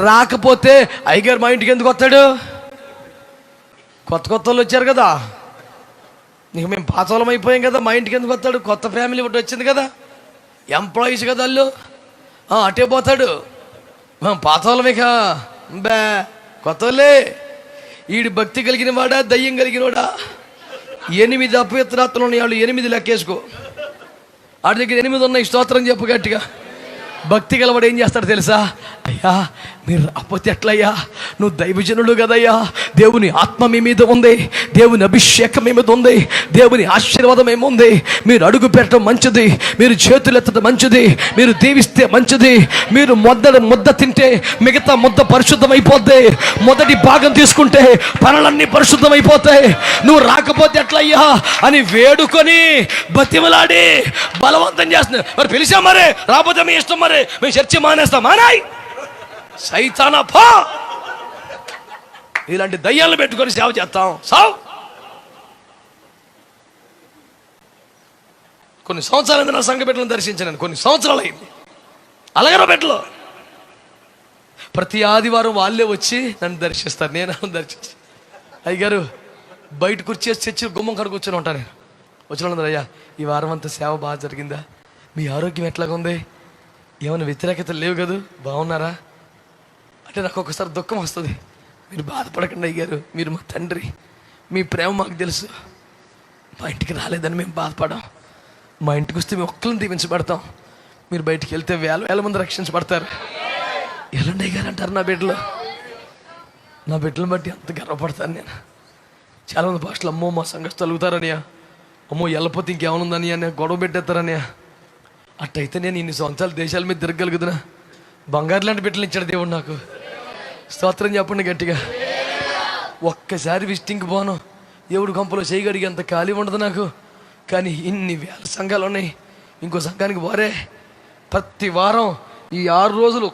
రాకపోతే అయ్యగారు మా ఇంటికి ఎందుకు వస్తాడు? కొత్త వాళ్ళు వచ్చారు కదా, నీకు మేము పాతోళం అయిపోయాం కదా, మా ఇంటికి ఎందుకు వస్తాడు? కొత్త ఫ్యామిలీ ఒకటి వచ్చింది కదా, ఎంప్లాయీస్ కదా వాళ్ళు, అటే పోతాడు. పాతోళమేక బే కొత్త వాళ్ళే. ఈడు భక్తి కలిగిన వాడా దయ్యం కలిగిన వాడా? 8 అపవిత్రాత్మలు ఉన్నాయి, వాళ్ళు 8 లెక్కేసుకో. వాడి దగ్గర 8 ఉన్నాయి. స్తోత్రం చెప్పు గట్టిగా. భక్తి గలవాడు ఏం చేస్తాడు తెలుసా? అయ్యా మీరు రాకపోతే ఎట్లయ్యా? నువ్వు దైవజనుడు కదయ్యా, దేవుని ఆత్మ మీ మీద ఉంది, దేవుని అభిషేకం మీ మీద ఉంది, దేవుని ఆశీర్వాదం ఏముంది. మీరు అడుగు పెట్టడం మంచిది, మీరు చేతులు ఎత్తడం మంచిది, మీరు దీవిస్తే మంచిది. మీరు ముద్ద తింటే మిగతా ముద్ద పరిశుద్ధం అయిపోద్ది. మొదటి భాగం తీసుకుంటే పనులన్నీ పరిశుద్ధం అయిపోతాయి. నువ్వు రాకపోతే ఎట్లయ్యా అని వేడుకొని బతిమలాడి బలవంతం చేస్తున్నా. మరి పిలిచాం, మరి రాకపోతే మీ ఇష్టం, మరి మేము చర్చి మానేస్తాం. మానాయ్ సైతానా పో. ఇలాంటి దయ్యాలను పెట్టుకొని సేవ చేస్తాం. కొన్ని సంవత్సరాలు నా సంఘ బిడ్డలను దర్శించాను, కొన్ని సంవత్సరాలు అయింది. అలాగే బిడ్డలు ప్రతి ఆదివారం వాళ్ళే వచ్చి నన్ను దర్శిస్తారు, నేను దర్శించి. అయ్యగారు బయట కూర్చేసి చర్చి గుమ్మం కాడ కూర్చొని ఉంటాను. నేను వచ్చిన అయ్యా ఈ వారం అంతా సేవ బాగా జరిగిందా? మీ ఆరోగ్యం ఎట్లాగా ఉంది? ఏమైనా వ్యతిరేకత లేవు కదా? బాగున్నారా అంటే నాకు ఒకసారి దుఃఖం వస్తుంది. మీరు బాధపడకండి అయ్యారు, మీరు మా తండ్రి, మీ ప్రేమ మాకు తెలుసు. మా ఇంటికి రాలేదని మేము బాధపడాం. మా ఇంటికి వస్తే మేము ఒక్కరిని దీవించబడతాం. మీరు బయటికి వెళ్తే వేల మంది రక్షించబడతారు. ఎలాంటి అయ్యారు అంటారు నా బిడ్డలను బట్టి అంత గర్వపడతాను నేను. చాలామంది భాషలు అమ్మో మా సంఘస్థలు అలుగుతారనియా, అమ్మో వెళ్ళపోతే ఇంకేమనుందని అని గొడవ పెట్టేస్తారనియా. అట్టయితే నేను ఇన్ని సంవత్సరాలు దేశాల మీద తిరగలుగుతున్నా. బంగారు లాంటి బిడ్డలు ఇచ్చాడు దేవుడు నాకు. స్తోత్రం చెప్పండి గట్టిగా. ఒక్కసారి విజిటింగ్కి పోను, దేవుడు కంపలో చేయగడిగి అంత ఖాళీ ఉండదు నాకు. కానీ ఇన్ని వేల సంఘాలు ఉన్నాయి. ఇంకో సంఘానికి పోరే, ప్రతి వారం ఈ 6 రోజులు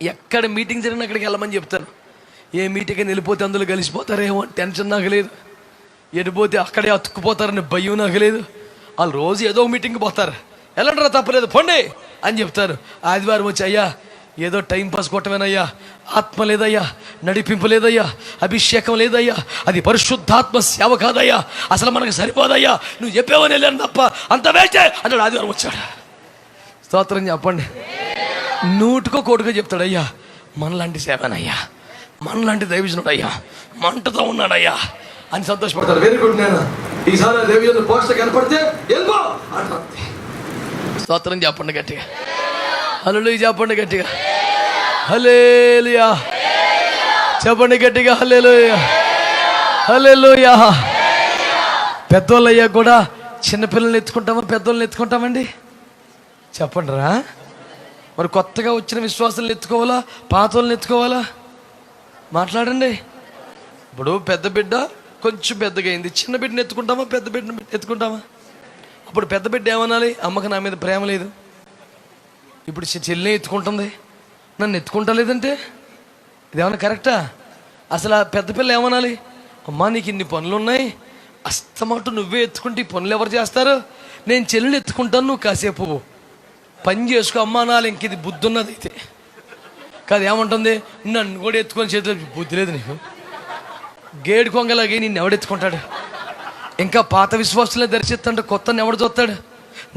ఎక్కడ మీటింగ్ జరిగినా అక్కడికి వెళ్ళమని చెప్తాను. ఏ మీటింగ్ అని వెళ్ళిపోతే అందులో కలిసిపోతారేమో టెన్షన్ నాకు లేదు, వెళ్ళిపోతే అక్కడే అతుక్కుపోతారని భయం నాకు లేదు. వాళ్ళు రోజు ఏదో మీటింగ్కి పోతారు, వెళ్ళంటారా తప్పలేదు పొండి అని చెప్తారు. ఆదివారం వచ్చి అయ్యా ఏదో టైంపాస్ కొట్టమేనయ్యా, ఆత్మ లేదయ్యా, నడిపింపు లేదయ్యా, అభిషేకం లేదయ్యా, అది పరిశుద్ధాత్మ సేవ కాదయ్యా, అసలు మనకు సరిపోదయ్యా, నువ్వు చెప్పేవని వెళ్ళాను తప్ప అంత వేస్తే అన్నాడు. ఆదివారం వచ్చాడు. స్తోత్రం చెప్పండి. 100కు 1 చెప్తాడు, అయ్యా మనలాంటి సేవనయ్యా, మనలాంటి దైవజనుడు అయ్యా, మంటతో ఉన్నాడయ్యా అని సంతోషపడతారు. Very good. నేను ఈసారి దైవజనుడు పోస్టర్ కనపడితే వెళ్ళిపో అంటారు. స్తోత్రం చెప్పండి గట్టిగా. హల్లెలూయా చెప్పండి గట్టిగా. హల్లెలూయా చెప్పండి గట్టిగా. హల్లెలూయా హల్లెలూయా. పెద్దోళ్ళయ్యా కూడా చిన్నపిల్లల్ని ఎత్తుకుంటామా పెద్దోళ్ళని ఎత్తుకుంటామండి? చెప్పండి రా. మరి కొత్తగా వచ్చిన విశ్వాసాలను ఎత్తుకోవాలా, పాతోళ్ళని ఎత్తుకోవాలా? మాట్లాడండి. ఇప్పుడు పెద్ద బిడ్డ కొంచెం పెద్దగా అయింది, చిన్న బిడ్డని ఎత్తుకుంటామా పెద్ద బిడ్డని ఎత్తుకుంటామా? అప్పుడు పెద్ద బిడ్డ ఏమనాలి? అమ్మకి నా మీద ప్రేమ లేదు. ఇప్పుడు చెల్లిని ఎత్తుకుంటుంది, నన్ను ఎత్తుకుంటా లేదంటే ఇదేమన్నా కరెక్టా? అసలు ఆ పెద్ద పిల్ల ఏమనాలి? అమ్మా నీకు ఇన్ని పనులు ఉన్నాయి, అస్తమాటు నువ్వే ఎత్తుకుంటే ఈ పనులు ఎవరు చేస్తారు? నేను చెల్లిని ఎత్తుకుంటాను, నువ్వు కాసేపు పని చేసుకో అమ్మా అనాలి. ఇంక ఇది బుద్ధి ఉన్నది అయితే కాదు. ఏమంటుంది? నన్ను కూడా ఎత్తుకొని చేతులు, బుద్ధి లేదు నీకు, గేడు కొంగలాగే నిన్ను ఎవడెత్తుకుంటాడు? ఇంకా పాత విశ్వాసులే దర్శిస్తుంటే కొత్తని ఎవడు చూస్తాడు?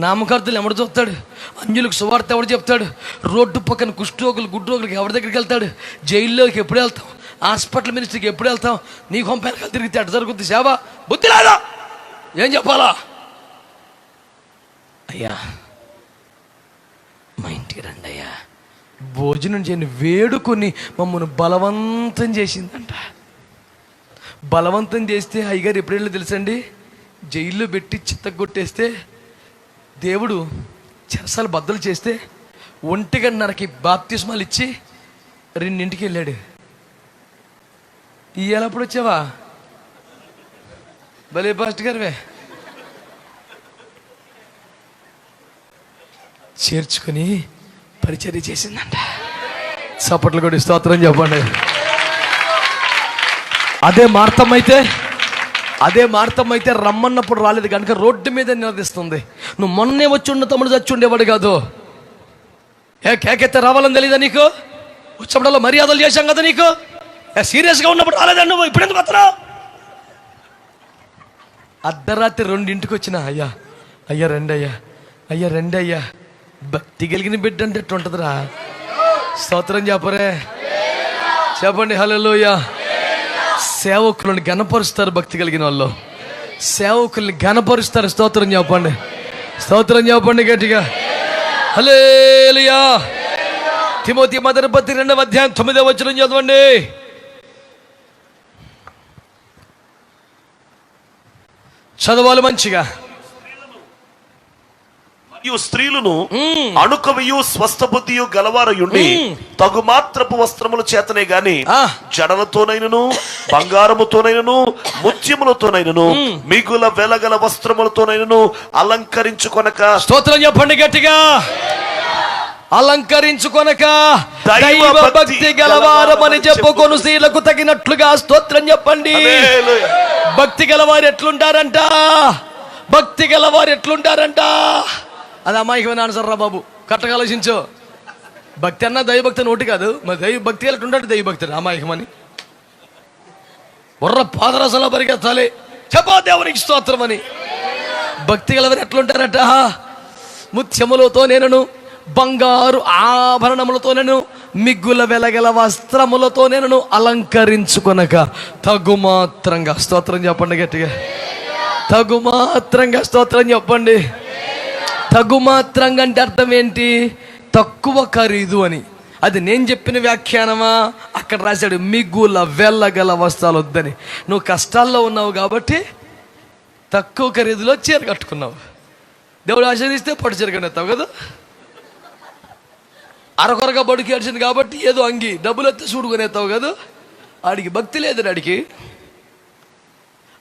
నామకార్థులు ఎవడు చూస్తాడు? అంజులకు సువార్త ఎవడు చెప్తాడు? రోడ్డు పక్కన కుష్ఠరోగులు గుడ్రోగులకు ఎవరి దగ్గరికి వెళ్తాడు? జైల్లోకి ఎప్పుడు వెళ్తాం? హాస్పిటల్ మినిస్ట్రీకి ఎప్పుడు వెళ్తాం? నీ కొంపెనకాలు తిరిగితే అటు జరుగుద్ది సేవ. బుద్ధి లేదా? ఏం చెప్పాలా? అయ్యా మా ఇంటికి రండి అయ్యా, భోజనం చేయని వేడుకొని మమ్మల్ని బలవంతం చేసిందంట. బలవంతం చేస్తే అయ్యగారు ఎప్పుడు వెళ్ళి తెలుసండి? జైల్లో పెట్టి చిత్తగొట్టేస్తే, దేవుడు చెరసాలు బద్దలు చేస్తే 1:30కి బాప్తిస్మాలు ఇచ్చి 2ంటికి వెళ్ళాడు. ఇవాళ అప్పుడు వచ్చావా? భలే పాస్ట్ గారివే. చేర్చుకుని పరిచర్య చేసిందంట. చప్పట్లు కొట్టి స్తోత్రం చెప్పండి. అదే మార్తమ్మ అయితే రమ్మన్నప్పుడు రాలేదు కనుక రోడ్డు మీద నిలదీస్తుంది. నువ్వు మొన్నే వచ్చి ఉన్న తమ్ముడు చచ్చి ఉండేవాడు కాదు. కేకెత్తే రావాలని తెలీదా నీకు? వచ్చినప్పుడల్లా మర్యాదలు చేశాం కదా నీకు. సీరియస్గా ఉన్నప్పుడు రాలేదా నువ్వు? ఇప్పుడు ఎందుకు వస్తున్నావు? అర్ధరాత్రి 2ంటికి వచ్చిన అయ్యా రండి అయ్యా. భక్తి కలిగిన బిడ్డ అంటే ఎట్టు ఉంటుందిరా? స్తోత్రం చెప్పండి హల్లెలూయా. సేవకులను ఘనపరుస్తారు. భక్తి కలిగిన వాళ్ళు సేవకుల్ని ఘనపరుస్తారు. స్తోత్రం చెప్పండి గట్టిగా హల్లెలూయా. తిమోతి మొదటి పత్రిక 2వ అధ్యాయం 9వ వచనం చదవండి. చదవాలి మంచిగా. స్త్రీలను అణుకవియు స్వస్థ బుద్ధియు గలవారయుండి తగు మాత్రపు వస్త్రముల చేతనే గాని జడలతోనైనను బంగారముతోనైనను ముత్యములతోనైనను మిగుల వెలగల వస్త్రములతోనైనను అలంకరించుకొనక. స్తోత్రం చెప్పండి గట్టిగా. అలంకరించుకొనక దైవ భక్తి గలవారమని చెప్పుకొను స్త్రీలకు తగినట్లుగా. స్తోత్రం చెప్పండి. భక్తి గలవారు ఎట్లుంటారంట? అది అమాయకమైన ఆన్సర్ రా బాబు. కరెక్ట్గా ఆలోచించు. భక్తి అన్నా దైవభక్తి అని ఒకటి కాదు. మరి దైవ భక్తి ఎట్లుంటాడు? దైవభక్తి అమాయకమని బుర్ర పాదరసంలో పరిగెత్తాలి. చెప్పా దేవునికి స్తోత్రం అని. భక్తి గలవారు ఎట్లుంటారట? ముత్యములతో నేను బంగారు ఆభరణములతో నేను మిగ్గుల వెలగల వస్త్రములతో నేను అలంకరించుకొనక తగుమాత్రంగా. స్తోత్రం చెప్పండి గట్టిగా. తగుమాత్రంగా. స్తోత్రం చెప్పండి. తగుమాత్రంగా అంటే అర్థం ఏంటి? తక్కువ ఖరీదు అని. అది నేను చెప్పిన వ్యాఖ్యానమా? అక్కడ రాశాడు మిగుల వెళ్ళగల వస్త్రాలు వద్దని. నువ్వు కష్టాల్లో ఉన్నావు కాబట్టి తక్కువ ఖరీదులో చీర కట్టుకున్నావు. దేవుడు ఆశీర్వదిస్తే పట్టు చీర కట్టేస్తావు కదా. అరకొరగా బడుకి ఏడ్చింది కాబట్టి ఏదో అంగి డబ్బులు ఎత్తే చూడుకునేస్తావు కదా. ఆడికి భక్తి లేదు.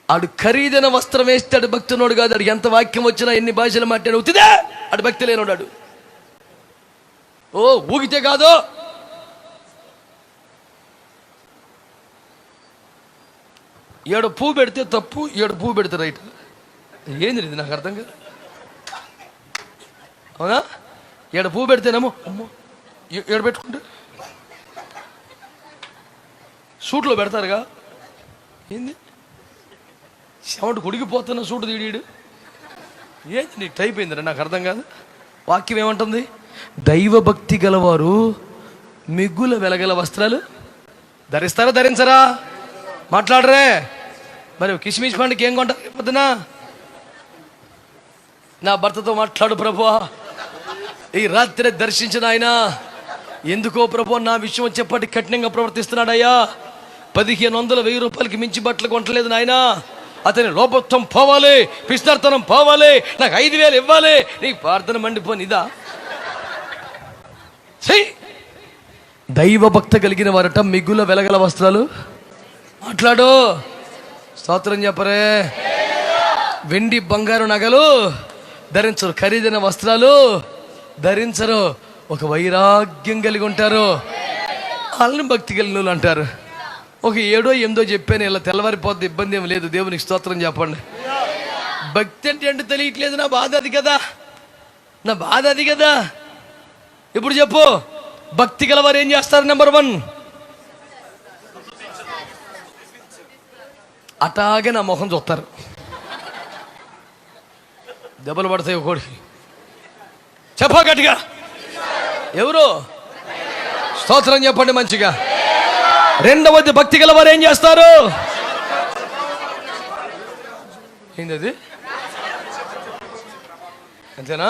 ఆడు ఖరీదైన వస్త్రం వేస్తాడు. భక్తునోడు కాదు. ఆడికి ఎంత వాక్యం వచ్చినా ఎన్ని భాషలు మాట్లాడు అవుతుందే ఆడు భక్తి లేనోడాడు. ఊగితే కాదు. ఏడు పువ్వు పెడితే తప్పు, 7 పువ్వు పెడితే రైట్. ఏంది ఇది? నాకు అర్థం కాదు. అవునా? 7 పువ్వు పెడితేనేమో అమ్మో 7 పెట్టుకుంటే సూట్లో పెడతారుగా. ఏంది చెమట కుడికిపోతున్న సూటు తీడీడు. ఏంది నీకు టైప్ అయిందిరా? నాకు అర్థం కాదు. వాక్యం ఏమంటుంది? దైవ భక్తి గలవారు మిగ్గుల వెలగల వస్త్రాలు ధరిస్తారా ధరించరా? మాట్లాడరే. మరి కిస్మిస్ పండుగ ఏం కొంటారు పొద్దున? నా భర్తతో మాట్లాడు ప్రభువా, ఈ రాత్రి దర్శించిన ఆయన ఎందుకో ప్రభు నా విషయం వచ్చేప్పటికి కఠినంగా ప్రవర్తిస్తున్నాడయ్యా. 1500 1000 రూపాయలకి మించి బట్టలు కొనట్లేదు నాయన. అతని లోపత్వం పోవాలి, పిస్తర్తనం పోవాలి, నాకు 5000 ఇవ్వాలి. నీకు ప్రార్థన మండిపోనిదా? దైవ భక్త కలిగిన వారట మిగుల వెలగల వస్త్రాలు. మాట్లాడు. స్తోత్రం చెప్పరే. వెండి బంగారు నగలు ధరించరు, ఖరీదైన వస్త్రాలు ధరించరు. ఒక వైరాగ్యం కలిగి ఉంటారు. వాళ్ళని భక్తి కలిగిన వాళ్ళు అంటారు. ఒక 7 8 చెప్పాను, ఇలా తెల్లవారిపోద్ది, ఇబ్బంది ఏమి లేదు. దేవునికి స్తోత్రం చెప్పండి. భక్తి అంటే ఏంటో తెలియట్లేదు. నా బాధ అది కదా. ఇప్పుడు చెప్పు, భక్తి గలవారు ఏం చేస్తారు? నెంబర్ 1, అటాగే నా మొహం చూస్తారు. దెబ్బలు పడతాయి ఒకడికి. చెప్పా గట్టిగా. ఎవరు? స్తోత్రం చెప్పండి మంచిగా. రెండవది, భక్తి గలవారు ఏం చేస్తారు? ఏంటది? అంతేనా?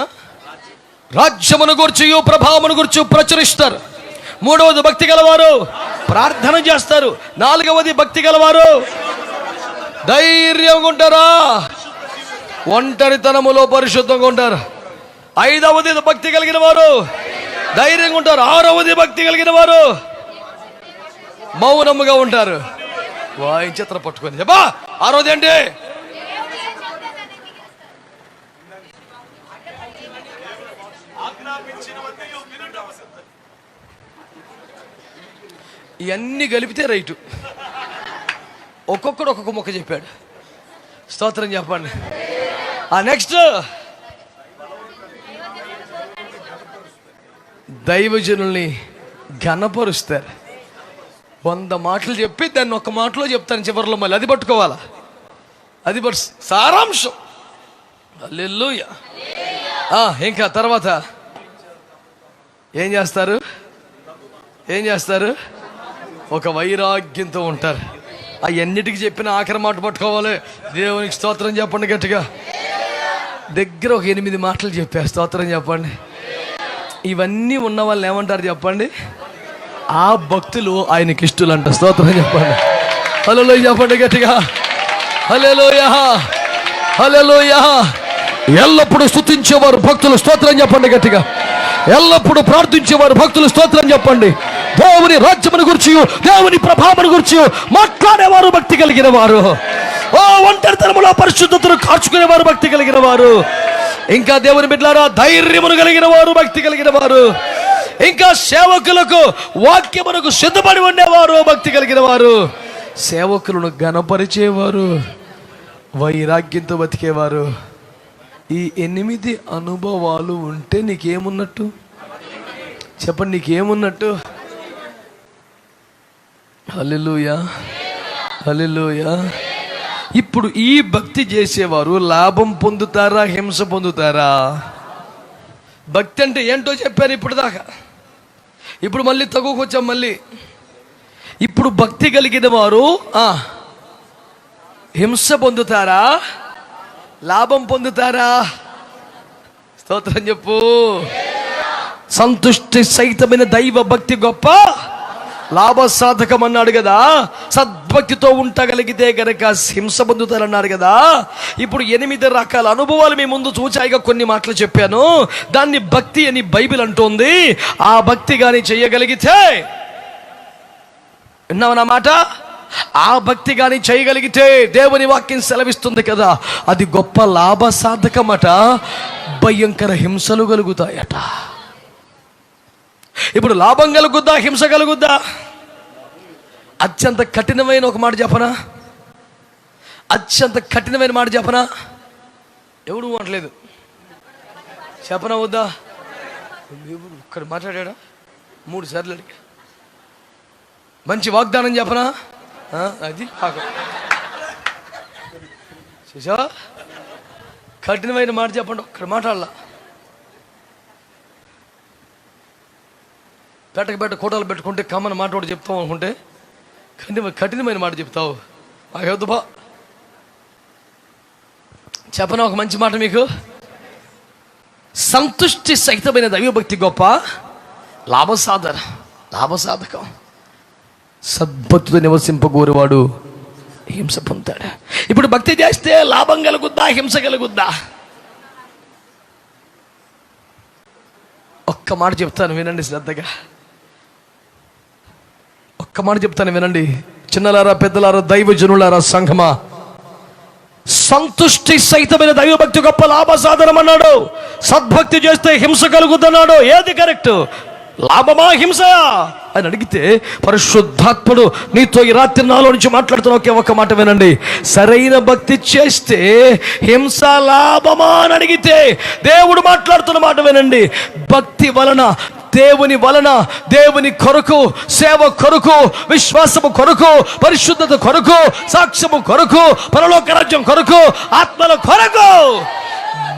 రాజ్యమును గుర్చి ప్రభావమును గుర్చి ప్రచురిస్తారు. మూడవది, భక్తి గలవారు ప్రార్థన చేస్తారు. 4వది, భక్తి గలవారు ధైర్యంగా ఉంటారా? ఒంటరితనములో పరిశుద్ధంగా ఉంటారు. 5వది, భక్తి కలిగిన వారు ధైర్యంగా ఉంటారు. 6వది, భక్తి కలిగిన వారు మౌనముగా ఉంటారు. వాయించేత్ర పట్టుకొని చెప్పా. 6వది అంటే ఇవన్నీ కలిపితే రైటు. ఒక్కొక్కడు ఒక్కొక్క మొక్క చెప్పాడు. స్తోత్రం చెప్పండి. నెక్స్ట్ దైవజనుల్ని ఘనపరుస్తారు. 100 మాటలు చెప్పి దాన్ని ఒక్క మాటలో చెప్తాను చివరిలో, మళ్ళీ అది పట్టుకోవాలా, అది సారాంశం. హల్లెలూయా. ఇంకా తర్వాత ఏం చేస్తారు? ఒక వైరాగ్యంతో ఉంటారు. అవన్నిటికి చెప్పిన ఆఖరి మాట పట్టుకోవాలి. దేవునికి స్తోత్రం చెప్పండి గట్టిగా. దగ్గర ఒక 8 మాటలు చెప్పా. స్తోత్రం చెప్పండి. ఇవన్నీ ఉన్న వాళ్ళు ఏమంటారు చెప్పండి? ఆ భక్తులు ఆయనకి ఇష్టలు అంట. స్తోత్రం చెప్పండి. హల్లెలూయా చెప్పండి గట్టిగా. హల్లెలూయా, హల్లెలూయా. ఎల్లప్పుడూ స్తుతించేవారు భక్తులు. స్తోత్రం చెప్పండి గట్టిగా. ఎల్లప్పుడూ ప్రార్థించేవారు భక్తులు. స్తోత్రం చెప్పండి. దేవుని రాజ్యమును గురించి, దేవుని ప్రభావమును గురించి మాట్లాడేవారు భక్తి కలిగిన వారు. ఒంటరితనములో పరిశుద్ధతను కార్చుకునేవారు భక్తి కలిగిన వారు. ఇంకా దేవుని బిడ్డలారా, ధైర్యమును కలిగిన వారు భక్తి కలిగిన వారు. ఇంకా సేవకులకు వాక్యమునకు సిద్ధపడి ఉండేవారు భక్తి కలిగిన వారు. సేవకులను ఘనపరిచేవారు, వైరాగ్యంతో బతికేవారు. ఈ 8 అనుభవాలు ఉంటే నీకేమున్నట్టు చెప్పండి? నీకేమున్నట్టు? హల్లెలూయా, హల్లెలూయా. ఇప్పుడు ఈ భక్తి చేసేవారు లాభం పొందుతారా, హింస పొందుతారా? భక్తి అంటే ఏంటో చెప్పాను ఇప్పుడు దాకా. ఇప్పుడు మళ్ళీ తగ్గుకొచ్చాం. మళ్ళీ ఇప్పుడు భక్తి కలిగిన వారు హింస పొందుతారా, లాభం పొందుతారా? స్తోత్రం చెప్పు. సంతుష్టి సహితమైన దైవ భక్తి గొప్ప లాభ సాధకం అన్నాడు కదా. సద్భక్తితో ఉండగలిగితే గనక హింస పొందుతారన్నాడు కదా. ఇప్పుడు 8 రకాల అనుభవాలు మీ ముందు చూచాయిగా కొన్ని మాటలు చెప్పాను. దాన్ని భక్తి అని బైబిల్ అంటోంది. ఆ భక్తి కానీ చేయగలిగితే, విన్నావు నా మాట? ఆ భక్తి కానీ చేయగలిగితే దేవుని వాక్యం సెలవిస్తుంది కదా, అది గొప్ప లాభ సాధకమట. భయంకర హింసలు కలుగుతాయట. ఇప్పుడు లాభం కలుగుద్దా, హింస కలుగుద్దా? అత్యంత కఠినమైన ఒక మాట చెప్పనా? అత్యంత కఠినమైన మాట చెప్పనా? ఎవడు అనట్లేదు. చెప్పనా వద్దా? ఇక్కడ మాట్లాడా 3 సార్లు అడిగా. మంచి వాగ్దానం చెప్పనా? అది చూసా, కఠినమైన మాట చెప్పండి. ఒక్కడ మాట్లాడాల. పెట్ట కోటాలు పెట్టుకుంటే కమ్మని మాట ఒకటి చెప్తావు అనుకుంటే కఠినమైన మాట చెప్తావు. బా చెప్పనా ఒక మంచి మాట మీకు? సంతుష్టి సహితమైన దైవభక్తి గొప్ప లాభసాధకం. సద్భక్తితో నివసింపగోరేవాడు హింస పొందుతాడు. ఇప్పుడు భక్తి చేస్తే లాభం కలుగుద్దా, హింస కలుగుద్దా? ఒక్క మాట చెప్తాను వినండి శ్రద్ధగా. ఒక్క మాట చెప్తాను వినండి. చిన్నలారా, పెద్దలారా, దైవజనులారా, సంఘమా, సంతుష్టి సహితమైన దైవభక్తి గొప్ప లాభ సాధనం అన్నాడు. సద్భక్తి చేస్తే హింస కలుగుద్దన్నాడు. ఏది కరెక్ట్? లాభమా, హింసయా అని అడిగితే పరిశుద్ధాత్ముడు నీతో ఈ రాత్రి నాలో నుంచి మాట్లాడుతున్న ఒక్క మాట వినండి. సరైన భక్తి చేస్తే హింస లాభమా అని అడిగితే దేవుడు మాట్లాడుతున్న మాట వినండి. భక్తి వలన, దేవుని వలన, దేవుని కొరకు, సేవ కొరకు, విశ్వాసము కొరకు, పరిశుద్ధత కొరకు, సాక్ష్యము కొరకు, పరలోక రాజ్యం కొరకు, ఆత్మల కొరకు,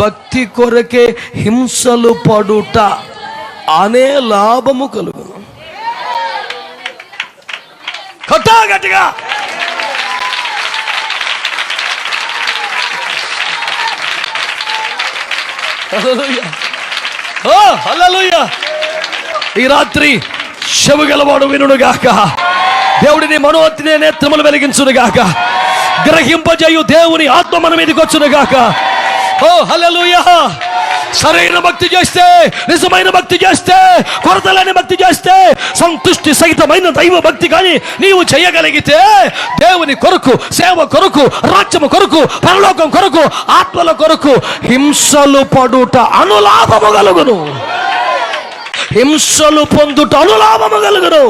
భక్తి కొరకే హింసలు పడుట అనే లాభము కలుగును. గట్టిగా హల్లెలూయా. ఈ రాత్రి చెవిగలవాడు వినుగాక. దేవుడిని మనోత్తినే నేత్రములు వెలిగించునుగాక. గ్రహింపజేయు దేవుని ఆత్మ మన మీదకి వచ్చునుగాక. ఓ హల్లెలూయా. సరైన భక్తి చేస్తే, నిజమైన భక్తి చేస్తే, కొరతలేని భక్తి చేస్తే, సంతుష్టి సహితమైన దైవ భక్తి కానీ నీవు చేయగలిగితే దేవుని కొరకు, సేవ కొరకు, రాజ్యము కొరకు, పరలోకం కొరకు, ఆత్మల కొరకు హింసలు పడుట అనులాభము కలుగును. హింసలు పొందుట అనులాభము కలుగును.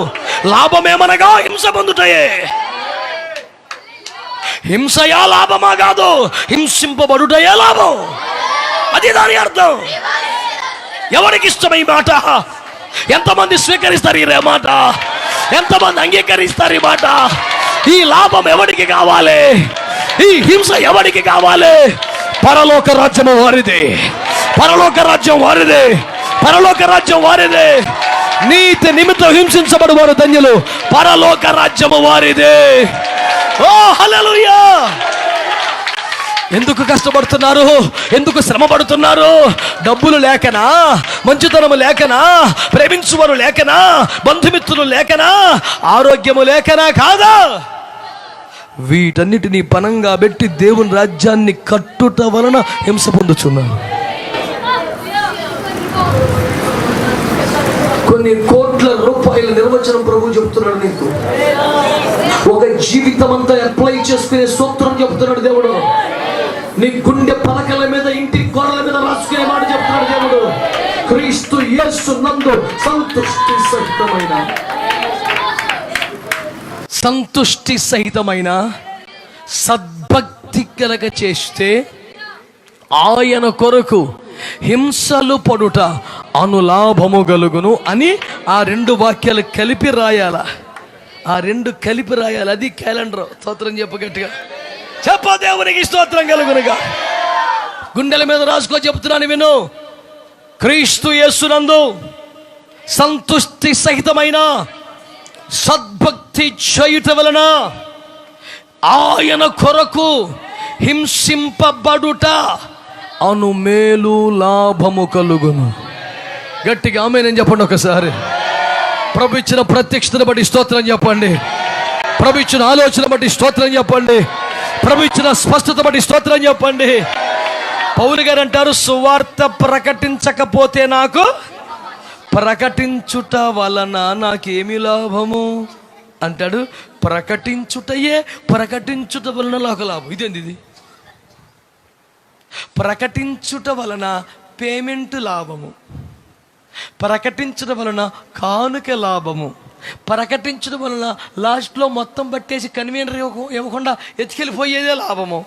లాభమేమనగా హింస పొందుటయే. హింసయా లాభమా కాదు, హింసింపబడుటయే లాభం. అది దాని అర్థం. ఎవరికి ఇష్టం ఈ మాట? ఎంతమంది స్వీకరిస్తారు ఈ మాట? ఎంతమంది అంగీకరిస్తారు ఈ మాట? ఈ లాభం ఎవరికి కావాలి? ఈ హింస ఎవరికి కావాలి? పరలోక రాజ్యము వారిదే, పరలోక రాజ్యం వారిదే, పరలోక రాజ్యం వారిదే. నీతి నిమిత్తం హింసించబడు వారు ధన్యులు, పరలోక రాజ్యము వారిదే. ఓ హల్లెలూయా! ఎందుకు కష్టపడుతున్నారు? ఎందుకు శ్రమ పడుతున్నారు? డబ్బులు లేకనా? మంచితనము లేకనా? ప్రేమించువారు లేకనా? బంధుమిత్రులు లేకనా? ఆరోగ్యము లేకనా? కాదా? వీటన్నిటినీ పనంగా పెట్టి దేవుని రాజ్యాన్ని కట్టుట వలన హింస పొందుచున్నారు. కొన్ని కోట్ల రూపాయల నిర్వచనం ప్రభు చెప్తున్నాడు నీకు. ఒక జీవితం అంతా అప్లై చేసుకునే సూత్రం చెప్తున్నాడు దేవుడు. నీ గుండె పలకల మీద, ఇంటి గోడల మీద రాసుకునే మాట చెప్తున్నాడు దేవుడు. క్రీస్తు యేసు నందు సంతుష్టి సహితమైన సద్భక్తి కలగ చేస్తే ఆయన కొరకు హింసలు పడుట అనులాభము గలుగును అని ఆ రెండు వాక్యాలు కలిపి రాయాల. ఆ రెండు కలిపి రాయాలి. అది క్యాలెండర్. స్తోత్రం చెప్పు గట్టిగా. చెప్ప దేవునికి స్తోత్రం కలుగునుగా. గుండెల మీద రాసుకో చెప్తున్నాను విను. క్రీస్తు యేసునందు సంతుష్టి సహితమైన సద్భక్తి చేయుట వలన ఆయన కొరకు హింసింపబడుట అను మేలు లాభము కలుగును. గట్టిగా ఆమేన్ చెప్పండి ఒకసారి. ప్రభు ఇచ్చిన ప్రత్యక్షతను బట్టి స్తోత్రం చెప్పండి. ప్రభు ఇచ్చిన ఆలోచన బట్టి స్తోత్రం చెప్పండి. ప్రభు ఇచ్చిన స్పష్టత బట్టి స్తోత్రం చెప్పండి. పౌలు గారు అంటారు, సువార్త ప్రకటించకపోతే నాకు, ప్రకటించుట వలన నాకేమి లాభము అంటాడు. ప్రకటించుటయే, ప్రకటించుట వలన నాకు లాభం. ఇదేంది ఇది? ప్రకటించుట వలన పేమెంట్ లాభము, ప్రకటించడం వలన కానుక లాభము, ప్రకటించడం వలన లాస్ట్లో మొత్తం పట్టేసి కన్వీనర్ ఇవ్వకుండా ఎత్తుకెళ్ళిపోయేదే లాభము.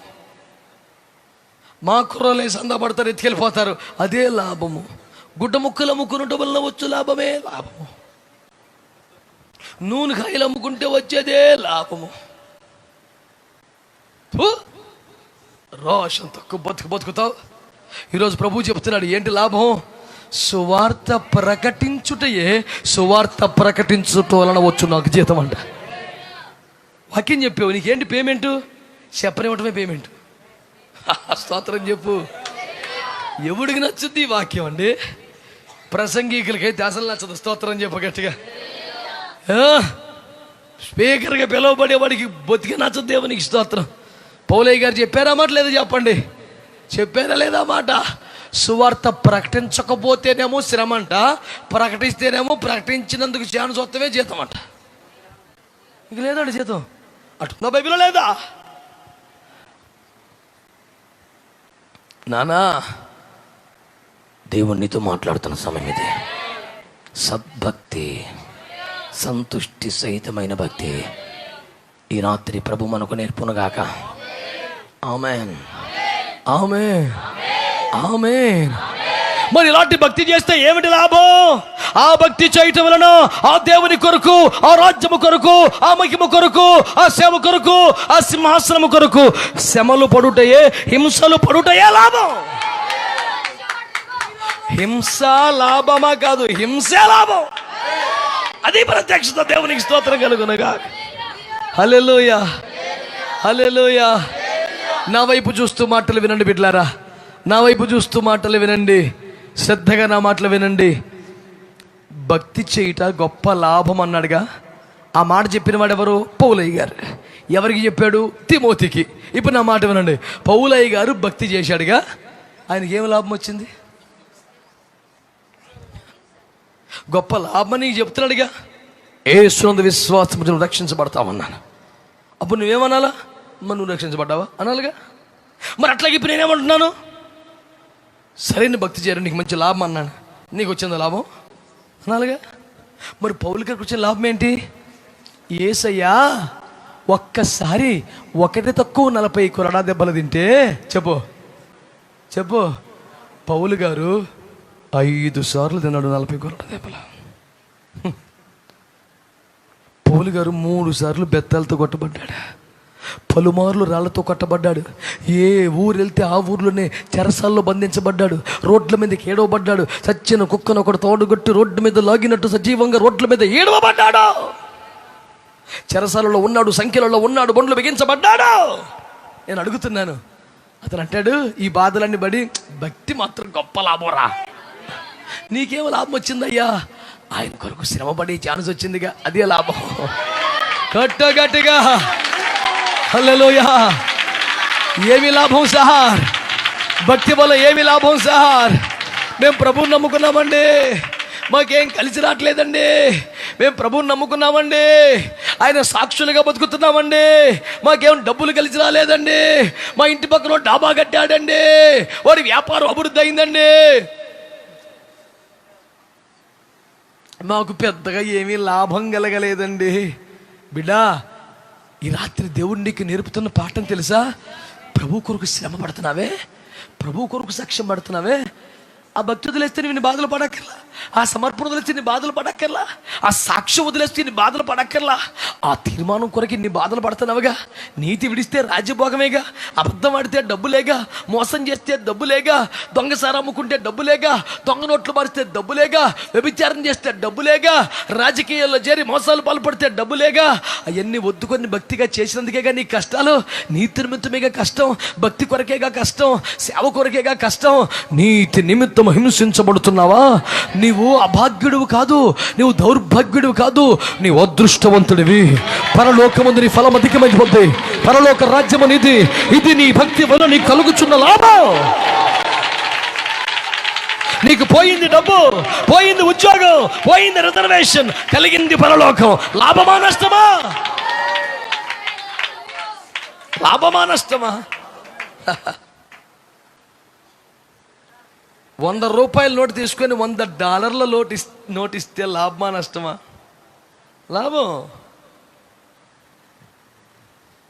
మా కుర్రలే సందపడతారు, ఎత్తుకెళ్ళిపోతారు, అదే లాభము. గుడ్డ ముక్కలు అమ్ముకున్నట్టు వలన వచ్చు లాభమే లాభము. నూనె కాయలు అమ్ముకుంటే వచ్చేదే లాభము. రోషం తక్కువ బతుకుతావు. ఈరోజు ప్రభు చెప్తున్నాడు, ఏంటి లాభం? సువార్త ప్రకటించుటయే, సువార్త ప్రకటించుట వలన వచ్చు నాకు జీతం అంట. వాక్యం చెప్పావు, నీకేంటి పేమెంట్? చెప్పనివ్వటమే పేమెంట్. స్తోత్రం చెప్పు. ఎవడికి నచ్చుద్ది ఈ వాక్యం అండి? ప్రసంగికులకైతే అసలు నచ్చదు. స్తోత్రం చెప్పు గట్టిగా. స్పీకర్గా పిలువబడేవాడికి బతికి నచ్చదు దేవునికి స్తోత్రం. పౌలయ్య గారు చెప్పారా మాట లేదా చెప్పండి? చెప్పారా లేదా మాట? సువార్త ప్రకటించకపోతేనేమో శ్రమ అంట, ప్రకటిస్తేనేమో ప్రకటించినందుకు ఛాన్స్ వస్తమే జీతం అంట. ఇంక లేదండి జీతం. అటుందా బైబిల్లో లేదా? నానా, దేవునితో మాట్లాడుతున్న సమయం ఇది. సద్భక్తి, సంతుష్టి సహితమైన భక్తి ఈ రాత్రి ప్రభు మనకు నేర్పునుగాక. ఆమేన్, ఆమేన్, ఆమేన్. మరి ఇలాంటి భక్తి చేస్తే ఏమిటి లాభం? ఆ భక్తి చేయటం వలన ఆ దేవుని కొరకు, ఆ రాజ్యము కొరకు, ఆ మహిమ కొరకు, ఆ సేవ కొరకు, ఆ సింహాసనము కొరకు శ్రమలు పడుటయే, హింసలు పడుటయే లాభం. హింస లాభమా కాదు, హింసే లాభం. అది ప్రత్యక్షత. దేవునికి స్తోత్రం కలుగునుగా. హల్లెలూయా, హల్లెలూయా. నా వైపు చూస్తూ మాటలు వినండి బిడ్డలారా. నా వైపు చూస్తూ మాటలు వినండి. శ్రద్ధగా నా మాటలు వినండి. భక్తి చేయుట గొప్ప లాభం అన్నాడుగా. ఆ మాట చెప్పిన వాడు ఎవరు? పౌలయ్య గారు. ఎవరికి చెప్పాడు? తిమోతికి. ఇప్పుడు నా మాట వినండి. పౌలయ్య గారు భక్తి చేశాడుగా, ఆయనకి ఏం లాభం వచ్చింది? గొప్ప లాభం నీకు చెప్తున్నాడుగా. యేసునందు విశ్వాసం నువ్వు రక్షించబడతావన్నాను. అప్పుడు నువ్వేమనాలా? మరి నువ్వు రక్షించబడ్డావా అనాలిగా. మరి అట్లాగే ఇప్పుడు నేనేమంటున్నాను? సరైన భక్తి చేయడం నీకు మంచి లాభం అన్నాను. నీకు వచ్చిందా లాభం? అనాలిగా. మరి పౌలు గారికి వచ్చిన లాభం ఏంటి? యేసయ్యా ఒక్కసారి ఒకటి తక్కువ 40 కొరడా దెబ్బలు తింటే చెప్పు పౌలు గారు 5 సార్లు తిన్నాడు 40 కొరడా దెబ్బలు. పౌలు గారు 3 సార్లు బెత్తాలతో కొట్టబడ్డాడు, పలుమార్లు రాళ్లతో కొట్టబడ్డాడు. ఏ ఊరు వెళ్తే ఆ ఊర్లోనే చెరసాల్లో బంధించబడ్డాడు, రోడ్ల మీదకి ఏడవబడ్డాడు. చచ్చిన కుక్కను ఒకటి తోడుగొట్టి రోడ్డు మీద లాగినట్టు సజీవంగా రోడ్ల మీద ఏడవబడ్డాడు. చెరసాలలో ఉన్నాడు, సంఖ్యలలో ఉన్నాడు, బొండ్లు బిగించబడ్డాడు. నేను అడుగుతున్నాను, అతను అంటాడు ఈ బాధలన్నీ బడి భక్తి మాత్రం గొప్ప లాభంరా. నీకేమో లాభం వచ్చిందయ్యా? ఆయన కొరకు శ్రమపడే ఛాన్స్ వచ్చిందిగా, అదే లాభం. గట్టిగా హల్లెలూయా. ఏమి లాభం సార్? భక్తి వల్ల ఏమి లాభం సార్? మేము ప్రభువుని నమ్ముకున్నామండి, మాకేం కలిసి రావట్లేదండి. మేము ప్రభువుని నమ్ముకున్నామండి, ఆయన సాక్షులుగా బతుకుతున్నామండి, మాకేం డబ్బులు కలిసి రాలేదండి. మా ఇంటి పక్కన డాబా కట్టాడండి, వాడి వ్యాపారం అభివృద్ధి అయిందండి, మాకు పెద్దగా ఏమీ లాభం కలగలేదండి. బిడ్డా, ఈ రాత్రి దేవుడు నీకు నేర్పుతున్న పాఠం తెలుసా? ప్రభు కొరకు శ్రమ పడుతున్నావే, ప్రభు కొరకు సాక్ష్యం పడుతున్నావే, ఆ భక్తి వదిలేస్తే నేను బాధలు పడక్కర్లా, ఆ సమర్పణ వదిలేస్తే నీ బాధలు పడక్కర్లా, ఆ సాక్ష్యం వదిలేస్తే నీ బాధలు పడక్కర్లా. ఆ తీర్మానం కొరకు నీ బాధలు పడుతున్నావుగా. నీతి విడిస్తే రాజ్యభోగమేగా, అబద్ధం ఆడితే డబ్బులేగా, మోసం చేస్తే డబ్బులేగా, దొంగసార అమ్ముకుంటే డబ్బులేగా, దొంగ నోట్లు మారిస్తే డబ్బులేగా, వ్యభిచారం చేస్తే డబ్బులేగా, రాజకీయాల్లో చేరి మోసాలు పాల్పడితే డబ్బులేగా. అవన్నీ వద్దుకొని భక్తిగా చేసినందుకేగా నీ కష్టాలు. నీతి నిమిత్తమేగా కష్టం, భక్తి కొరకేగా కష్టం, సేవ కొరకేగా కష్టం. నీతి నిమిత్తం హింసించబడుతున్నావా? నీవు అభాగ్యుడివి కాదు, నీవు దౌర్భాగ్యుడివి కాదు, నీవు అదృష్టవంతుడివి. పరలోకమందు నీ ఫలం అధికమైపోద్ది, పరలోక రాజ్యము నీది. ఇది నీ భక్తి వల్ల నీకు కలుగుచున్న లాభం. నీకు పోయింది డబ్బు, పోయింది ఉద్యోగం, పోయింది రిజర్వేషన్, కలిగింది పరలోకం. లాభమా నష్టమా? లాభమా నష్టమా? 100 రూపాయల నోటు తీసుకొని $100 నోటు ఇస్తే లాభమా నష్టమా?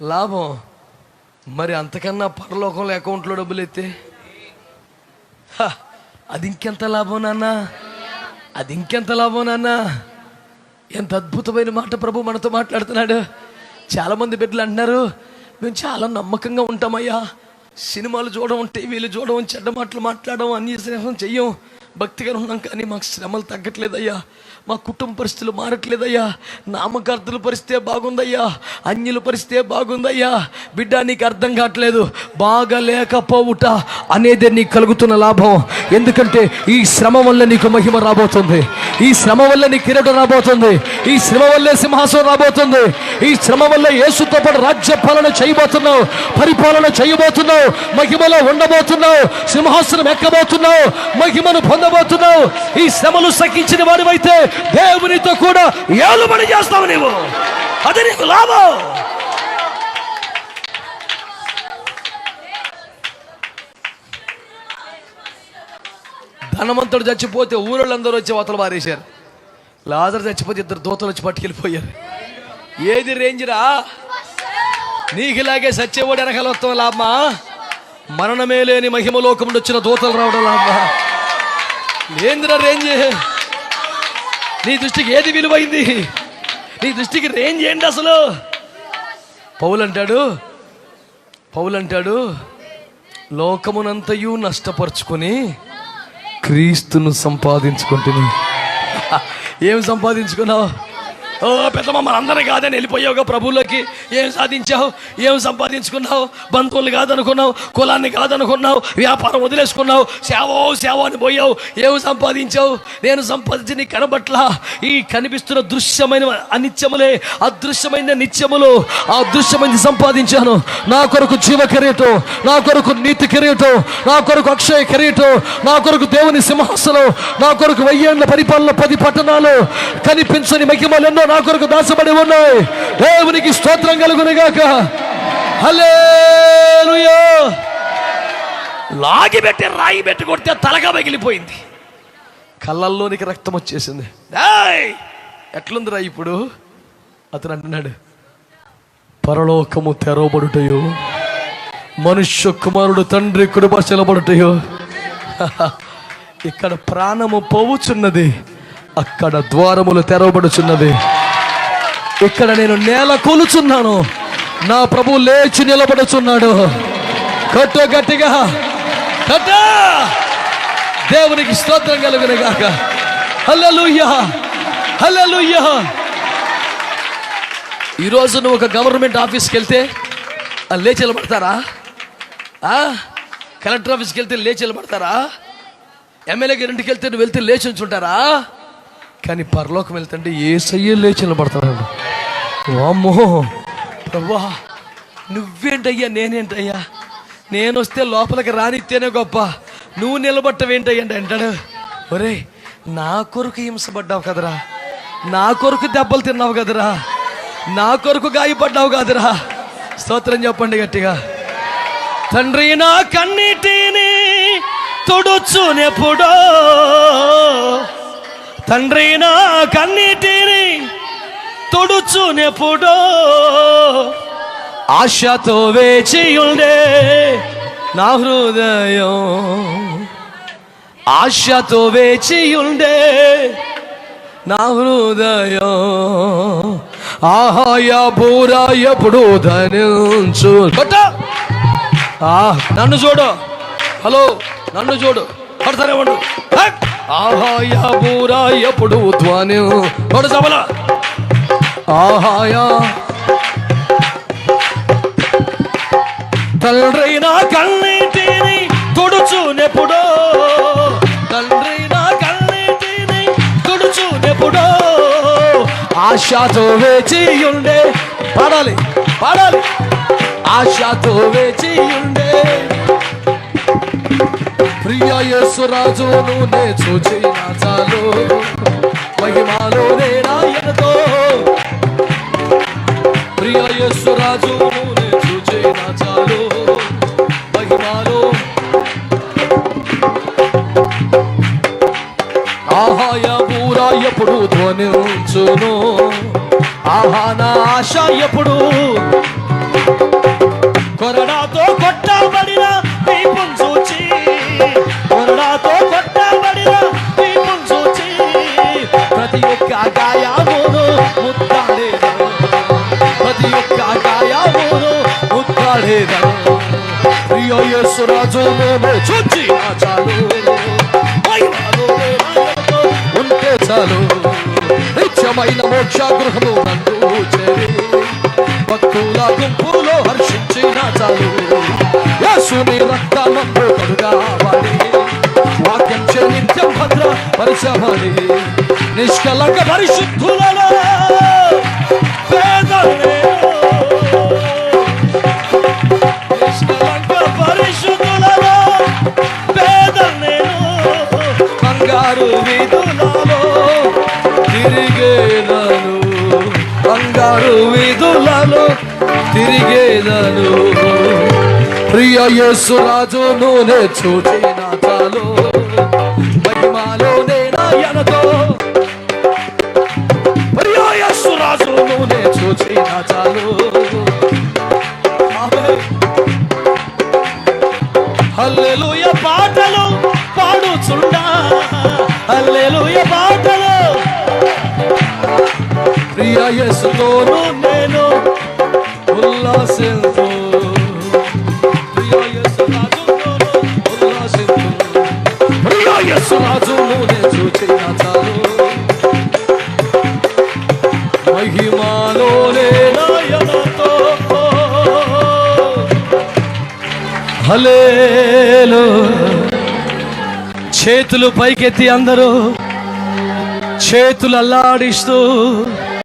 లాభం. మరి అంతకన్నా పరలోకంలో అకౌంట్లో డబ్బులు ఎత్తే అది ఇంకెంత లాభం నాన్న, అది ఇంకెంత లాభం నాన్న. ఎంత అద్భుతమైన మాట ప్రభు మనతో మాట్లాడుతున్నాడు. చాలామంది బిడ్డలు అంటున్నారు, మేము చాలా నమ్మకంగా ఉంటామయ్యా, సినిమాలు చూడడం, టీవీలు చూడడం, చెడ్డ మాటలు మాట్లాడడం, అన్ని స్నేహం చెయ్యం, భక్తిగా ఉన్నాం, కానీ మాకు శ్రమలు తగ్గట్లేదయ్యా, మా కుటుంబ పరిస్థితులు మారట్లేదయ్యా, నామకార్థుల పరిస్థితే బాగుందయ్యా, అన్యుల పరిస్థితే బాగుందయ్యా. బిడ్డ, నీకు అర్థం కావట్లేదు. బాగా లేకపోవుట అనేది నీకు కలుగుతున్న లాభం. ఎందుకంటే ఈ శ్రమ వల్ల నీకు మహిమ రాబోతుంది, ఈ శ్రమ వల్ల నీకు కిరీటం రాబోతుంది, ఈ శ్రమ వల్లే సింహాసనం రాబోతుంది, ఈ శ్రమ వల్ల యేసుతో పాటు రాజ్య పాలన చేయబోతున్నావు, పరిపాలన చేయబోతున్నావు, మహిమలో ఉండబోతున్నావు, సింహాసనం ఎక్కబోతున్నావు, మహిమను పొందబోతున్నావు. ఈ శ్రమలు సహించిన వాడివైతే దేవునితో కూడా ఏలుబడి చేస్తావు నీవు, అది నీకు లాభం. ధనవంతుడు చచ్చిపోతే ఊరోళ్ళందరూ వచ్చి అవతల పారేశారు. లాజరు చచ్చిపోతే 2 దూతలు వచ్చి పట్టుకెళ్ళిపోయారు. ఏది రేంజ్రా? నీకు ఇలాగే సత్యవాడు వెనకాల వస్తాం లాభమా? మరణమే లేని మహిమలోకం నుండి వచ్చిన దూతలు రావడం లాభమా? ఏందిరా రేంజ్? నీ దృష్టికి ఏది విలువైంది? నీ దృష్టికి రేంజ్ ఏంటి అసలు? పౌలు అంటాడు లోకమునంతయు నష్టపరుచుకొని క్రీస్తును సంపాదించుకుంటుని. ఏం సంపాదించుకున్నావు? ఓ పెద్దమ్మ, మనందరం కాదని వెళ్ళిపోయావుగా ప్రభువులోకి. ఏం సాధించావు? ఏం సంపాదించుకున్నావు? బంధువులు కాదనుకున్నావు, కులాన్ని కాదనుకున్నావు, వ్యాపారం వదిలేసుకున్నావు, సేవ అని పోయావు. ఏం సంపాదించావు? నేను సంపాదించి నీ కనబట్లా. ఈ కనిపిస్తున్న దృశ్యమైన అనిత్యములే అదృశ్యమైన నిత్యములు. ఆ దృశ్యమైన సంపాదించాను. నా కొరకు జీవ కిరీటం, నా కొరకు నీతి కిరీటం, నా కొరకు అక్షయ కిరీటం, నా కొరకు దేవుని సింహాసనం, నా కొరకు 1000 ఏళ్ల పరిపాలన, 10 పట్టణాలు, కనిపించని మహిమలు ఎన్నో నా కొరకు దాచబడి ఉన్నాయి. దేవునికి స్తోత్రం కలుగునుగాక. హల్లెలూయా. లాగి పెట్టి రాయి పెట్టి కొడితే తలగా పగిలిపోయింది, కళ్ళల్లోనికి రక్తం వచ్చేసింది. ఎట్లుందిరా ఇప్పుడు? అతను అంటున్నాడు, పరలోకము తెరవబడుటయో, మనుష్య కుమారుడు తండ్రి కృప చెలబడుటయో. ఇక్కడ ప్రాణము పోవుచున్నది, అక్కడ ద్వారములు తెరవబడుచున్నది. ఇక్కడ నేను నేల కూలుచున్నాను, నా ప్రభు లేచి నిలబడుచున్నాడు. కట్టు గట్టిగా కట్ట. దేవునికి స్తోత్రం కలుగును గాక. హల్లెలూయా, హల్లెలూయా. ఈరోజు నువ్వు ఒక గవర్నమెంట్ ఆఫీస్కి వెళ్తే లేచి నిలబడతారా? కలెక్టర్ ఆఫీస్కి వెళ్తే లేచి నిలబడతారా? ఎమ్మెల్యే గారింటికి వెళ్తే నువ్వు వెళ్తే లేచి ఉంచుంటారా? కానీ పరలోకం వెళ్తుంటే యేసయ్యే లేచి నిలబడతాడు. అమ్మో ప్రభువా, నువ్వేంటయ్యా, నేనేంటయ్యా? నేను వస్తే లోపలికి రానిస్తేనే గొప్ప, నువ్వు నిలబట్టవేంటయ్యండి అంటాడు. ఒరే, నా కొరకు హింసపడ్డావు కదరా, నా కొరకు దెబ్బలు తిన్నావు కదరా, నా కొరకు గాయపడ్డావు కదరా. స్తోత్రం చెప్పండి గట్టిగా. తండ్రి నా కన్నీటిని తుడుచునెప్పుడో, తండ్రి నా కన్నీటిని తుడుచునెప్పుడో, ఆశతో వేచి ఉండే నా హృదయం, ఆశతో వేచి ఉండే నా హృదయం. ఆహాయ బూరా ఎప్పుడు ధనించు. నన్ను చూడు, హలో నన్ను చూడు, పడతానే ఉండు. ఆహాయ బూరా ఎప్పుడు ధ్వని కొడు సభల. ఆహాయ తండ్రి నా కన్నీటిని తుడుచునెప్పుడో, తండ్రి నా కన్నీటిని తుడుచునెప్పుడో, ఆశతో వేచి ఉండే. పాడాలి పాడాలి. ఆశతో వేచి ఉండే ప్రియ యేసు రాజును నే చూచిన చాలు, మహిమాలో నేనాయనతో. ప్రియ యేసు రాజును నే చూచిన చాలు, మహిమాలో. ఆహాయ బూరా ఎప్పుడు ధ్వనించును, ఆహా నా ఆశ ఎప్పుడు. కొరడాతో కొట్టబడిన దీపం చూచి, కొరడాతో కొట్టబడిన దీపం చూచి, ప్రతి ఒక్క గాయమును ముద్దాడేదను, ప్రతి ఒక్క గాయమును ముద్దాడేదను. ప్రియ యేసు రాజును చూచి చాలు, ఉంటే చాలు. నిత్యమైన మోక్ష గృహము నందు చేరి, భక్తుల గుంపులో హర్షించిన చాలు. యేసుని రక్తమందు కడుగా వాడి, వాక్యం చే నిత్యం భద్ర పరిచమని, నిష్కలంక పరిశుద్ధులలో పేదలే, నిష్కలంక పరిశుద్ధులలో పేదలేను. బంగారు వీధులలో తిరిగేదను, బంగారు వీధులలో తిరిగేదను. ప్రియ యేసు రాజును నే చూచిన చాలు, మహిమాలో నేనాయనతో. ప్రియ యేసు రాజును నే చూచిన చాలు. హల్లెలూయా పాటలు పాడుచుండా, హల్లెలూయా పాటలు. ప్రియ యేసుతోను నేను ఉల్లాసింతు, ప్రియ యేసు రాజుతోను ఉల్లాసింతు. ప్రియ యేసు రాజును నేను చూచిన చాలు, మహిమాలో నేనాయనతో. హల్లెలూయా. చేతులు పైకెత్తి అందరూ చేతులు అల్లాడిస్తూ